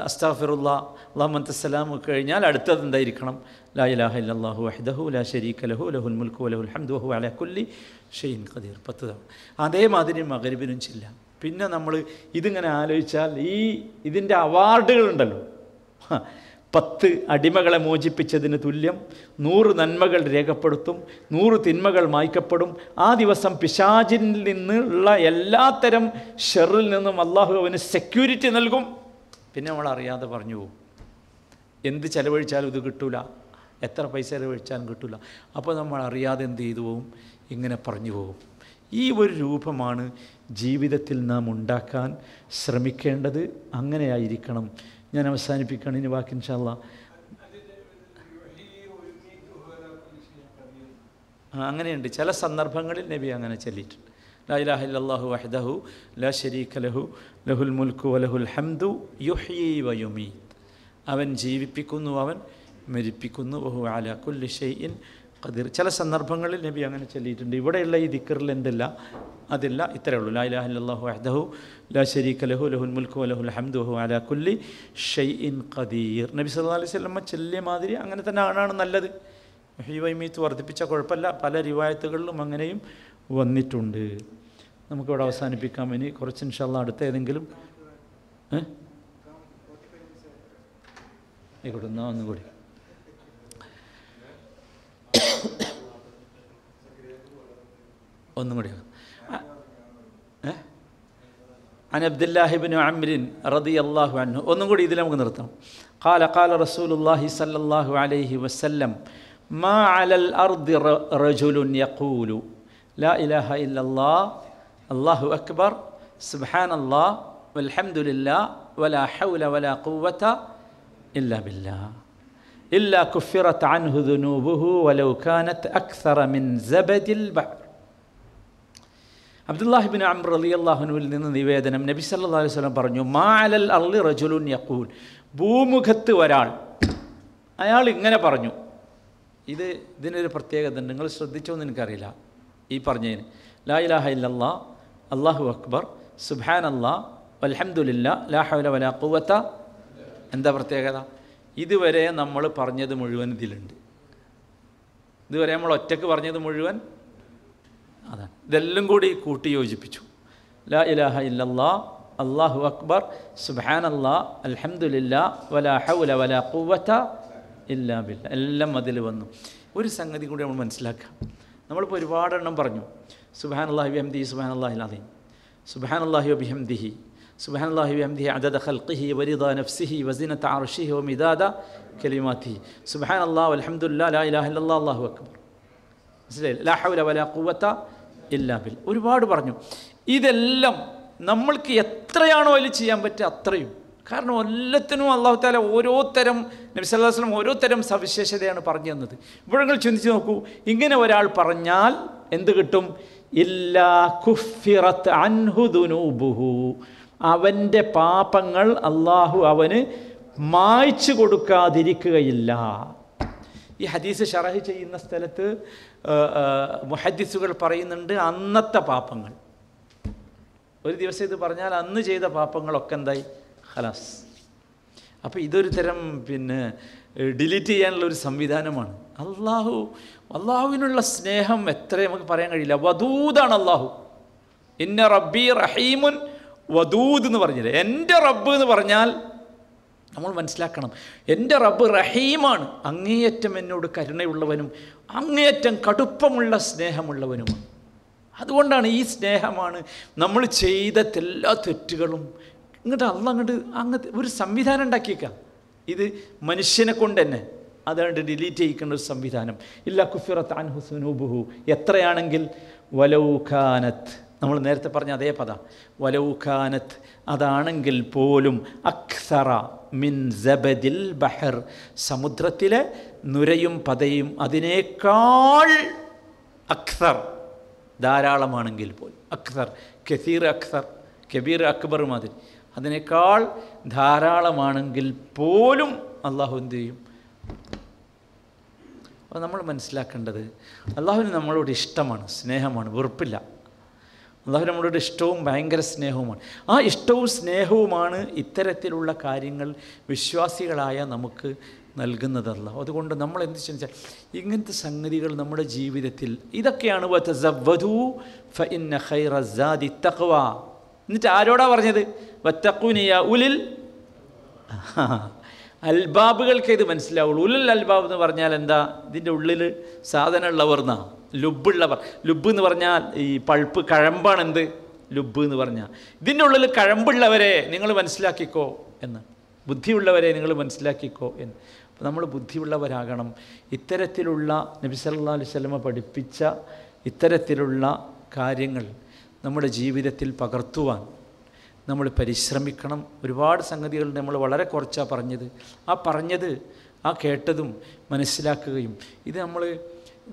അസ്തഗ്ഫിറുല്ലാഹ് അല്ലാഹുമ്മ അൻതസ്സലാം കഴിഞ്ഞാൽ അടുത്തത് എന്തായിരിക്കണം? ലാ ഇലാഹ ഇല്ലല്ലാഹു വഹ്ദഹു ലാ ശരീക ലഹു ലഹുൽ മുൽക്കു വലഹുൽ ഹംദു വഹുവ അലാ കുല്ലി ഷൈഇൻ ഖദീർ. 10 തവണ. അതേമാതിരി മഗ്രിബിനും ചെല്ലാം. പിന്നെ നമ്മൾ ഇതിങ്ങനെ ആലോചിച്ചാൽ ഇതിൻ്റെ അവാർഡുകളുണ്ടല്ലോ. 10 അടിമകളെ മോചിപ്പിച്ചതിന് തുല്യം, 100 നന്മകൾ രേഖപ്പെടുത്തും, 100 തിന്മകൾ മായ്ക്കപ്പെടും. ആ ദിവസം പിശാചിൽ നിന്നുള്ള എല്ലാത്തരം ഷെറിൽ നിന്നും അള്ളാഹു അവന് സെക്യൂരിറ്റി നൽകും. പിന്നെ നമ്മൾ അറിയാതെ പറഞ്ഞു പോകും. എന്ത് ചെലവഴിച്ചാലും ഇത് കിട്ടൂല, എത്ര പൈസ ചെലവഴിച്ചാലും കിട്ടൂല. അപ്പോൾ നമ്മൾ അറിയാതെ എന്ത് ചെയ്തു പോകും? ഇങ്ങനെ പറഞ്ഞു പോകും. ഈ ഒരു രൂപമാണ് ജീവിതത്തിൽ നാം ഉണ്ടാക്കാൻ ശ്രമിക്കേണ്ടത്. അങ്ങനെയായിരിക്കണം. ഞാൻ അവസാനിപ്പിക്കണം. ഇനി ബാക്കി ഇൻഷാ അല്ലാഹ്. അങ്ങനെയുണ്ട്. ചില സന്ദർഭങ്ങളിൽ നബി അങ്ങനെ ചൊല്ലിയിട്ടുണ്ട്. ലാ ഇലാഹ ഇല്ലല്ലാഹു വഹ്ദഹു ലാ ശരീക ലഹു ലഹുൽ മുൽക്കു വലഹുൽ ഹംദു യുഹ്യി വയുമീത്. അവൻ ജീവിപ്പിക്കുന്നു, അവൻ മരിപ്പിക്കുന്നു. വഹുവ അലാ കുല്ലി ഷൈഇൻ ഖദീർ. ചില സന്ദർഭങ്ങളിൽ നബി അങ്ങനെ ചൊല്ലിയിട്ടുണ്ട്. ഇവിടെയുള്ള ഈ ദിക്റിൽ എന്തില്ല? അതില്ല. ഇത്രയേ ഉള്ളൂ. ലാ ഇലാഹ ഇല്ലല്ലാഹു വഹ്ദഹു ലാ ശരീക ലഹു ലഹുൽ മുൽക്കു വലഹുൽ ഹംദു വഹുവ അലാ കുല്ലി ഷൈഇൻ ഖദീർ. നബി സല്ലല്ലാഹു അലൈഹി വസല്ലം ചൊല്ലിയ മാതിരി അങ്ങനെ തന്നെ ആണ് നല്ലത്. യുഹ്യി വയുമീത്ത് വർദ്ധിപ്പിച്ച കുഴപ്പമില്ല. പല റിവായത്തുകളിലും അങ്ങനെയും വന്നിട്ടുണ്ട്. നമുക്കിവിടെ അവസാനിപ്പിക്കാം. ഇനി കുറച്ച് ഇൻഷാ അല്ലാഹ് അടുത്ത ഏതെങ്കിലും ആയിക്കോട്ടെ. എന്നാൽ ഒന്നുകൂടി عن عبد الله بن عمرو رضي الله عنه. ഒന്നും കൂടി ഇതിൽ നമുക്ക് നിർത്താം. قال قال رسول الله صلى الله عليه وسلم ما على الأرض رجل يقول لا إله إلا الله الله أكبر سبحان الله والحمد لله ولا حول ولا قوة إلا بالله إلا كفرت عنه ذنوبه ولو كانت أكثر من زبد البحر. അബ്ദുല്ലാഹി ബിൻ അംർ റളിയല്ലാഹു അൻഹുവിൽ നിന്ന് നിവേദനം. നബി സല്ലല്ലാഹു അലൈഹി വസല്ലം പറഞ്ഞു, മാ അലൽ അർളി റജുലുൻ യഖൂൽ. ഭൂമുഖത്ത് ഒരാൾ, അയാൾ ഇങ്ങനെ പറഞ്ഞു. ഇതിനൊരു പ്രത്യേകത ഉണ്ട്. നിങ്ങൾ ശ്രദ്ധിച്ചോ എന്ന് എനിക്കറിയില്ല. ഈ പറഞ്ഞതിന് ലാ ഇലാഹ ഇല്ലല്ലാഹ് അല്ലാഹു അക്ബർ സുബ്ഹാനല്ലാഹ് വൽഹംദുലില്ലാഹ് ലാ ഹൗല വലാ ഖുവത. എന്താ പ്രത്യേകത? ഇതുവരെ നമ്മൾ പറഞ്ഞത് മുഴുവൻ ഇതിലുണ്ട്. ഇതുവരെ നമ്മൾ ഒറ്റക്ക് പറഞ്ഞത് മുഴുവൻ അതാണ്. ഇതെല്ലാം കൂടി കൂട്ടി യോജിപ്പിച്ചു. ലാ ഇലാഹ ഇല്ലല്ലാഹ് അല്ലാഹു അക്ബർ സുബ്ഹാനല്ലാഹ് അൽഹംദുലില്ലാഹ് വലാ ഹൗല വലാ ഖുവത ഇല്ലാ ബില്ലാഹ്. എല്ലാം അതിൽ വന്നു. ഒരു സംഗതി കൂടി നമ്മൾ മനസ്സിലാക്കാം. നമ്മളിപ്പോൾ ഒരുപാടെണ്ണം പറഞ്ഞു. സുബ്ഹാനല്ലാഹി വബിഹംദിഹി സുബ്ഹാനല്ലാഹിൽ അദീം, സുബ്ഹാനല്ലാഹി വബിഹംദിഹി, സുബ്ഹാനല്ലാഹി വബിഹംദിഹി അദദ ഖൽഖിഹി വരിദാ നഫ്സിഹി വസിനത അർശിഹി വമിദാദ കലിമാതിഹി, സുബ്ഹാനല്ലാഹി വൽഹംദുലില്ലാഹി ലാ ഇലാഹ ഇല്ലല്ലാഹ് അല്ലാഹു അക്ബർ. മനസ്സിലായില്ലേ? ലാ ഹൗല വലാ ഖുവത ഇല്ലാ ബില്ലാഹ്. ഒരുപാട് പറഞ്ഞു. ഇതെല്ലാം നമ്മൾക്ക് എത്രയാണോ അതിൽ ചെയ്യാൻ പറ്റുക അത്രയും. കാരണം എല്ലാത്തിനും അല്ലാഹു തആല ഓരോത്തരം നബി സല്ലല്ലാഹു അലൈഹി വസല്ലം ഓരോത്തരം സവിശേഷതയാണ് പറഞ്ഞു തന്നത്. ഇവിടെ നിങ്ങൾ ചിന്തിച്ച് നോക്കൂ. ഇങ്ങനെ ഒരാൾ പറഞ്ഞാൽ എന്ത് കിട്ടും? ഇല്ലാ കുഫിറത്ത് അൻഹു ദുനൂബുഹു. അവൻ്റെ പാപങ്ങൾ അള്ളാഹു അവന് മായ്ച്ചു കൊടുക്കാതിരിക്കുകയില്ല. ഈ ഹദീസ് ഷറഹ് ചെയ്യുന്ന സ്ഥലത്ത് മുഹദ്ദിസുകൾ പറയുന്നുണ്ട്, അന്നത്തെ പാപങ്ങൾ, ഒരു ദിവസം ഇത് പറഞ്ഞാൽ അന്ന് ചെയ്ത പാപങ്ങളൊക്കെ എന്തായി? ഖലാസ്. അപ്പോൾ ഇതൊരു തരം ഡിലീറ്റ് ചെയ്യാനുള്ള ഒരു സംവിധാനമാണ്. അള്ളാഹുവിനുള്ള സ്നേഹം എത്ര നമുക്ക് പറയാൻ കഴിയില്ല. വദൂദാണ് അള്ളാഹു. ഇന്ന റബ്ബി റഹീമുൻ വദൂദ് എന്ന് പറഞ്ഞില്ലേ. എൻ്റെ റബ്ബ് എന്ന് പറഞ്ഞാൽ നമ്മൾ മനസ്സിലാക്കണം, എൻ്റെ റബ്ബ് റഹീമാണ്, അങ്ങേയറ്റം എന്നോട് കരുണയുള്ളവനും അങ്ങേയറ്റം കടുപ്പമുള്ള സ്നേഹമുള്ളവനുമാണ്. അതുകൊണ്ടാണ് ഈ സ്നേഹമാണ് നമ്മൾ ചെയ്ത എല്ലാ തെറ്റുകളും അങ്ങനത്തെ ഒരു സംവിധാനം ഉണ്ടാക്കിയേക്കാം. ഇത് മനുഷ്യനെ കൊണ്ട് തന്നെ അതാണ്ട് ഡിലീറ്റ് ചെയ്യിക്കേണ്ട ഒരു സംവിധാനം. ഇല്ല കുഫിറത്ത് അൻഹു സുനൂബുഹു. എത്രയാണെങ്കിൽ വലൗഖാനത്ത്, നമ്മൾ നേരത്തെ പറഞ്ഞ അതേ പദ, വലൗഖാനത്ത്, അതാണെങ്കിൽ പോലും, അക്സറ മിൻ സബദിൽ ബഹർ, സമുദ്രത്തിലെ നുരയും പതയും അതിനേക്കാൾ അക്സർ, ധാരാളമാണെങ്കിൽ പോലും, അക്സർ, കസീർ അക്സർ, കബീർ അക്ബർ മാതിരി, അതിനേക്കാൾ ധാരാളമാണെങ്കിൽ പോലും അള്ളാഹു എന്ത് ചെയ്യും? അപ്പോൾ നമ്മൾ മനസ്സിലാക്കേണ്ടത്, അള്ളാഹുവിന് നമ്മളോട് ഇഷ്ടമാണ്, സ്നേഹമാണ്, വെറുപ്പില്ല. അള്ളാഹു നമ്മളോട് ഇഷ്ടവും ഭയങ്കര സ്നേഹവുമാണ്. ആ ഇഷ്ടവും സ്നേഹവുമാണ് ഇത്തരത്തിലുള്ള കാര്യങ്ങൾ വിശ്വാസികളായ നമുക്ക് നൽകുന്നതല്ല. അതുകൊണ്ട് നമ്മൾ എന്ത് ചിന്തിച്ചാൽ ഇങ്ങനത്തെ സംഗതികൾ നമ്മുടെ ജീവിതത്തിൽ, ഇതൊക്കെയാണ് വതസവ്വദൂ ഫഇന്ന ഖൈറ സാദി തഖ്വ. എന്നിട്ട് ആരോടാ പറഞ്ഞത്? വത്തഖൂനി യാ ഉലിൽ അൽബാബുകൾക്ക് ഇത് മനസ്സിലാവുള്ളൂ. ഉലുൽ അൽബാബ് എന്ന് പറഞ്ഞാൽ എന്താ? ഇതിൻ്റെ ഉള്ളിൽ സാധനമുള്ളവർ എന്നാ, ലുബുള്ളവർ. ലുബ് എന്ന് പറഞ്ഞാൽ ഈ പൾപ്പ്, കഴമ്പാണ് എന്ത് ലുബ് എന്ന് പറഞ്ഞാൽ. ഇതിൻ്റെ ഉള്ളിൽ കഴമ്പുള്ളവരെ നിങ്ങൾ മനസ്സിലാക്കിക്കോ എന്ന്, ബുദ്ധിയുള്ളവരെ നിങ്ങൾ മനസ്സിലാക്കിക്കോ എന്ന്. അപ്പോൾ നമ്മൾ ബുദ്ധിയുള്ളവരാകണം. ഇത്തരത്തിലുള്ള നബി സല്ലല്ലാഹു അലൈഹി വസല്ലമ പഠിപ്പിച്ച ഇത്തരത്തിലുള്ള കാര്യങ്ങൾ നമ്മുടെ ജീവിതത്തിൽ പകർത്തുവാൻ നമ്മൾ പരിശ്രമിക്കണം. ഒരുപാട് സംഗതികൾ നമ്മൾ വളരെ കുറച്ചാണ് പറഞ്ഞത്. ആ കേട്ടതും മനസ്സിലാക്കുകയും, ഇത്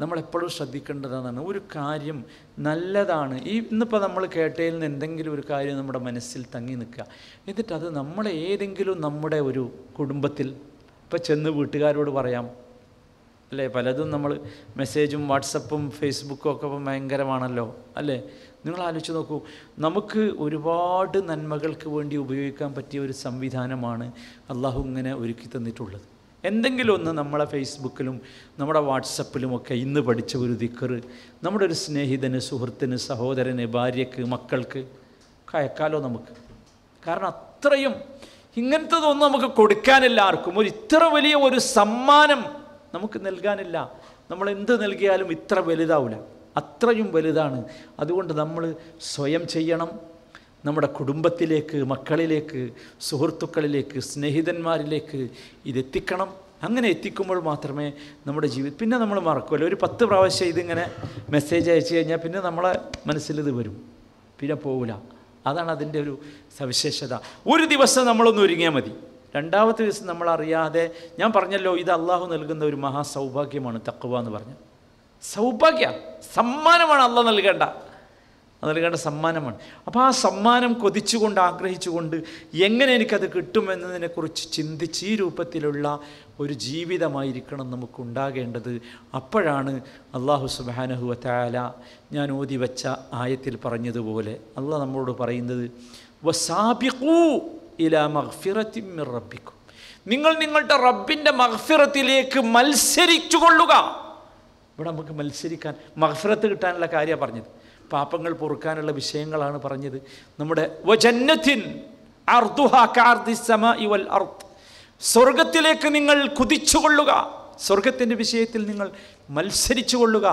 നമ്മളെപ്പോഴും ശ്രദ്ധിക്കേണ്ടതാണ്. ഒരു കാര്യം നല്ലതാണ്, ഇന്നിപ്പോൾ നമ്മൾ കേട്ടതിൽ നിന്ന് എന്തെങ്കിലും ഒരു കാര്യം നമ്മുടെ മനസ്സിൽ തങ്ങി നിൽക്കുക, എന്നിട്ട് അത് നമ്മളെ ഏതെങ്കിലും നമ്മുടെ ഒരു കുടുംബത്തിൽ ഇപ്പോൾ ചെന്ന് വീട്ടുകാരോട് പറയാം, അല്ലേ? പലതും നമ്മൾ മെസ്സേജും വാട്സപ്പും ഫേസ്ബുക്കും ഒക്കെ ഇപ്പം ഭയങ്കരമാണല്ലോ, അല്ലേ? നിങ്ങൾ ആലോചിച്ച് നോക്കൂ, നമുക്ക് ഒരുപാട് നന്മകൾക്ക് വേണ്ടി ഉപയോഗിക്കാൻ പറ്റിയ ഒരു സംവിധാനമാണ് അള്ളാഹു ഇങ്ങനെ ഒരുക്കി തന്നിട്ടുള്ളത്. എന്തെങ്കിലും ഒന്ന് നമ്മളെ ഫേസ്ബുക്കിലും നമ്മുടെ വാട്സപ്പിലുമൊക്കെ ഇന്ന് പഠിച്ച ഒരു ദിക്ർ നമ്മുടെ ഒരു സ്നേഹിതന്, സുഹൃത്തിന്, സഹോദരന്, ഭാര്യയ്ക്ക്, മക്കൾക്ക് അയക്കാലോ നമുക്ക്. കാരണം അത്രയും ഇങ്ങനത്തതൊന്നും നമുക്ക് കൊടുക്കാനില്ല ആർക്കും. ഇത്ര വലിയ ഒരു സമ്മാനം നമുക്ക് നൽകാനില്ല. നമ്മൾ എന്ത് നൽകിയാലും ഇത്ര വലുതാവില്ല, അത്രയും വലുതാണ്. അതുകൊണ്ട് നമ്മൾ സ്വയം ചെയ്യണം. നമ്മുടെ കുടുംബത്തിലേക്ക്, മക്കളിലേക്ക്, സുഹൃത്തുക്കളിലേക്ക്, സ്നേഹിതന്മാരിലേക്ക് ഇതെത്തിക്കണം. അങ്ങനെ എത്തിക്കുമ്പോൾ മാത്രമേ നമ്മുടെ ജീവിതം, പിന്നെ നമ്മൾ മറക്കുമല്ലോ. ഒരു 10 പ്രാവശ്യം ഇതിങ്ങനെ മെസ്സേജ് അയച്ചു കഴിഞ്ഞാൽ പിന്നെ നമ്മളെ മനസ്സിലിത് വരും, പിന്നെ പോവില്ല. അതാണ് അതിൻ്റെ ഒരു സവിശേഷത. ഒരു ദിവസം നമ്മളൊന്ന് ഒരുങ്ങിയാൽ മതി, രണ്ടാമത്തെ ദിവസം നമ്മളറിയാതെ, ഞാൻ പറഞ്ഞല്ലോ ഇത് അള്ളാഹു നൽകുന്ന ഒരു മഹാസൗഭാഗ്യമാണ് തഖ്വ എന്ന് പറഞ്ഞാൽ. സൗഭാഗ്യ സമ്മാനമാണ് അള്ളാഹ് നൽകേണ്ട സമ്മാനമാണ്. അപ്പോൾ ആ സമ്മാനം കൊതിച്ചുകൊണ്ട്, ആഗ്രഹിച്ചുകൊണ്ട് എങ്ങനെ എനിക്കത് കിട്ടുമെന്നതിനെക്കുറിച്ച് ചിന്തിച്ച് ഈ രൂപത്തിലുള്ള ഒരു ജീവിതമായിരിക്കണം നമുക്കുണ്ടാകേണ്ടത്. അപ്പോഴാണ് അള്ളാഹു സുബ്ഹാനഹു വ തആല ഞാൻ ഓതി വച്ച ആയത്തിൽ പറഞ്ഞതുപോലെ അള്ളാഹ് നമ്മളോട് പറയുന്നത്, വസാബിഖൂ ഇലാ മഗ്ഫിറത്തിൻ മിർ റബ്ബിക്കും, നിങ്ങൾ നിങ്ങളുടെ റബ്ബിൻ്റെ മഗ്ഫിറത്തിലേക്ക് മത്സരിച്ചു കൊള്ളുക. ഇവിടെ നമുക്ക് മത്സരിക്കാൻ, മഗ്ഫിറത്ത് കിട്ടാനുള്ള കാര്യമാണ് പറഞ്ഞത്, പാപങ്ങൾ പൊറുക്കാനുള്ള വിഷയങ്ങളാണ് പറഞ്ഞത്. നമ്മുടെ വജന്നത്തിൻ അർദുഹാ കഅർദിസ് സമാഇ വൽ അർദ്, സ്വർഗത്തിലേക്ക് നിങ്ങൾ കുതിച്ചു കൊള്ളുക, സ്വർഗത്തിൻ്റെ വിഷയത്തിൽ നിങ്ങൾ മത്സരിച്ചു കൊള്ളുക.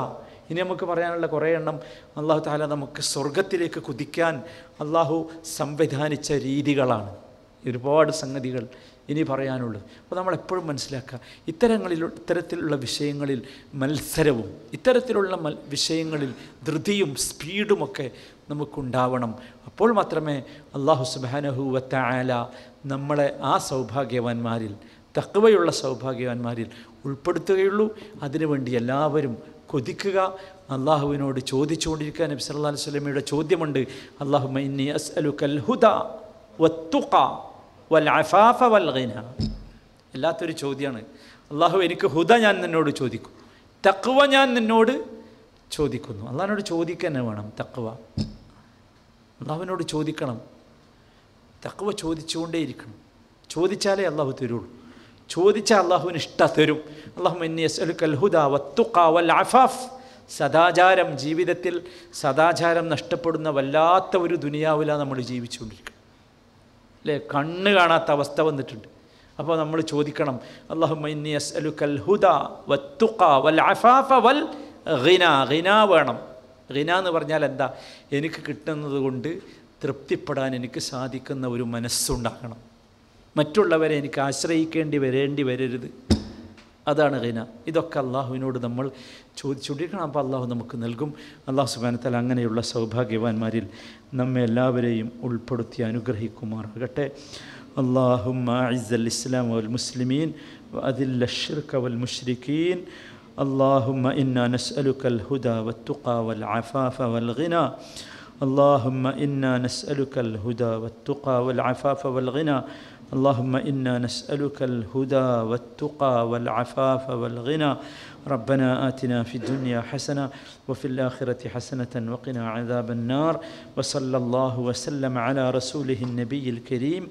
ഇനി നമുക്ക് പറയാനുള്ള കുറേ എണ്ണം അള്ളാഹു തആല നമുക്ക് സ്വർഗത്തിലേക്ക് കുതിക്കാൻ അള്ളാഹു സംവിധാനിച്ച രീതികളാണ്, ഒരുപാട് സംഗതികൾ ഇനി പറയാനുള്ളത്. അപ്പോൾ നമ്മളെപ്പോഴും മനസ്സിലാക്കുക, ഇത്തരത്തിലുള്ള വിഷയങ്ങളിൽ മത്സരവും, ഇത്തരത്തിലുള്ള വിഷയങ്ങളിൽ ധൃതിയും സ്പീഡുമൊക്കെ നമുക്കുണ്ടാവണം. അപ്പോൾ മാത്രമേ അല്ലാഹു സുബ്ഹാനഹു വ തആല നമ്മളെ ആ സൗഭാഗ്യവാന്മാരിൽ, തഖ്വയുള്ള സൗഭാഗ്യവാന്മാരിൽ ഉൾപ്പെടുത്തുകയുള്ളൂ. അതിനുവേണ്ടി എല്ലാവരും കൊതിക്കുക, അള്ളാഹുവിനോട് ചോദിച്ചുകൊണ്ടിരിക്കുക. നബി സല്ലല്ലാഹു അലൈഹി വസല്ലമയുടെ ചോദ്യമുണ്ട്, അല്ലാഹുമ്മ ഇന്നി അസ്അലുക്കൽ ഹുദാ വത്തുഖ വൽ അഫാഫ വൽ ഗിന. എല്ലാത്തൊരു ചോദ്യമാണ്. അള്ളാഹു എനിക്ക് ഹുദ ഞാൻ നിന്നോട് ചോദിക്കും, തഖ്വ ഞാൻ നിന്നോട് ചോദിക്കുന്നു. അള്ളാഹിനോട് ചോദിക്കുക തന്നെ വേണം തഖ്വ. അള്ളാഹുവിനോട് ചോദിക്കണം, തഖ്വ ചോദിച്ചുകൊണ്ടേയിരിക്കണം. ചോദിച്ചാലേ അള്ളാഹു തരുള്ളൂ. ചോദിച്ചാൽ അള്ളാഹുവിന് തരും. അല്ലാഹുമ്മ ഇന്നി അസ്അലുക്കൽ ഹുദാ വത്തുഖ വൽ അഫാഫ്. സദാചാരം, ജീവിതത്തിൽ സദാചാരം നഷ്ടപ്പെടുന്ന വല്ലാത്ത ഒരു ദുനിയാവിലാണ് നമ്മൾ ജീവിച്ചുകൊണ്ടിരിക്കുന്നത്, അല്ലേ? കണ്ണ് കാണാത്ത അവസ്ഥ വന്നിട്ടുണ്ട്. അപ്പോൾ നമ്മൾ ചോദിക്കണം, അല്ലാഹുമ്മ ഇന്നി അസ്അലുക്കൽ ഹുദാ വത്തുഖ വൽ അഫാഫ വൽ ഗിന. ഗിന വേണം. ഗിന എന്ന് പറഞ്ഞാൽ എന്താ? എനിക്ക് കിട്ടുന്നത് കൊണ്ട് തൃപ്തിപ്പെടാൻ എനിക്ക് സാധിക്കുന്ന ഒരു മനസ്സുണ്ടാകണം. മറ്റുള്ളവരെ എനിക്ക് ആശ്രയിക്കേണ്ടി വരരുത്. അതാണ് ഖിന. ഇതൊക്കെ അള്ളാഹുവിനോട് നമ്മൾ ചോദിച്ചുകൊണ്ടിരിക്കണം. അപ്പോൾ അള്ളാഹു നമുക്ക് നൽകും. അള്ളാഹു സുബ്ഹാനഹു വ തആല അങ്ങനെയുള്ള സൗഭാഗ്യവാന്മാരിൽ നമ്മെ എല്ലാവരെയും ഉൾപ്പെടുത്തി അനുഗ്രഹിക്കുമാറാകട്ടെ. اللهم أعز الإسلام والمسلمين وأذل الشرك والمشركين. اللهم إنا نسألك الهدى والتقى والعفاف والغنى. اللهم إنا نسألك الهدى والتقى والعفاف والغنى. اللهم إنا نسألك الهدى والتقى والعفاف والغنى. ربنا آتنا في الدنيا حسنة وفي الآخرة حسنة وقنا عذاب النار. وصلى الله وسلم على رسوله النبي الكريم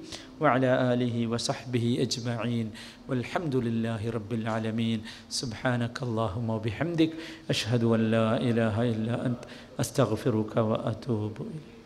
وعلى آله وصحبه أجمعين والحمد لله رب العالمين. سبحانك اللهم وبحمدك أشهد أن لا إله إلا أنت أستغفرك وأتوب إليك.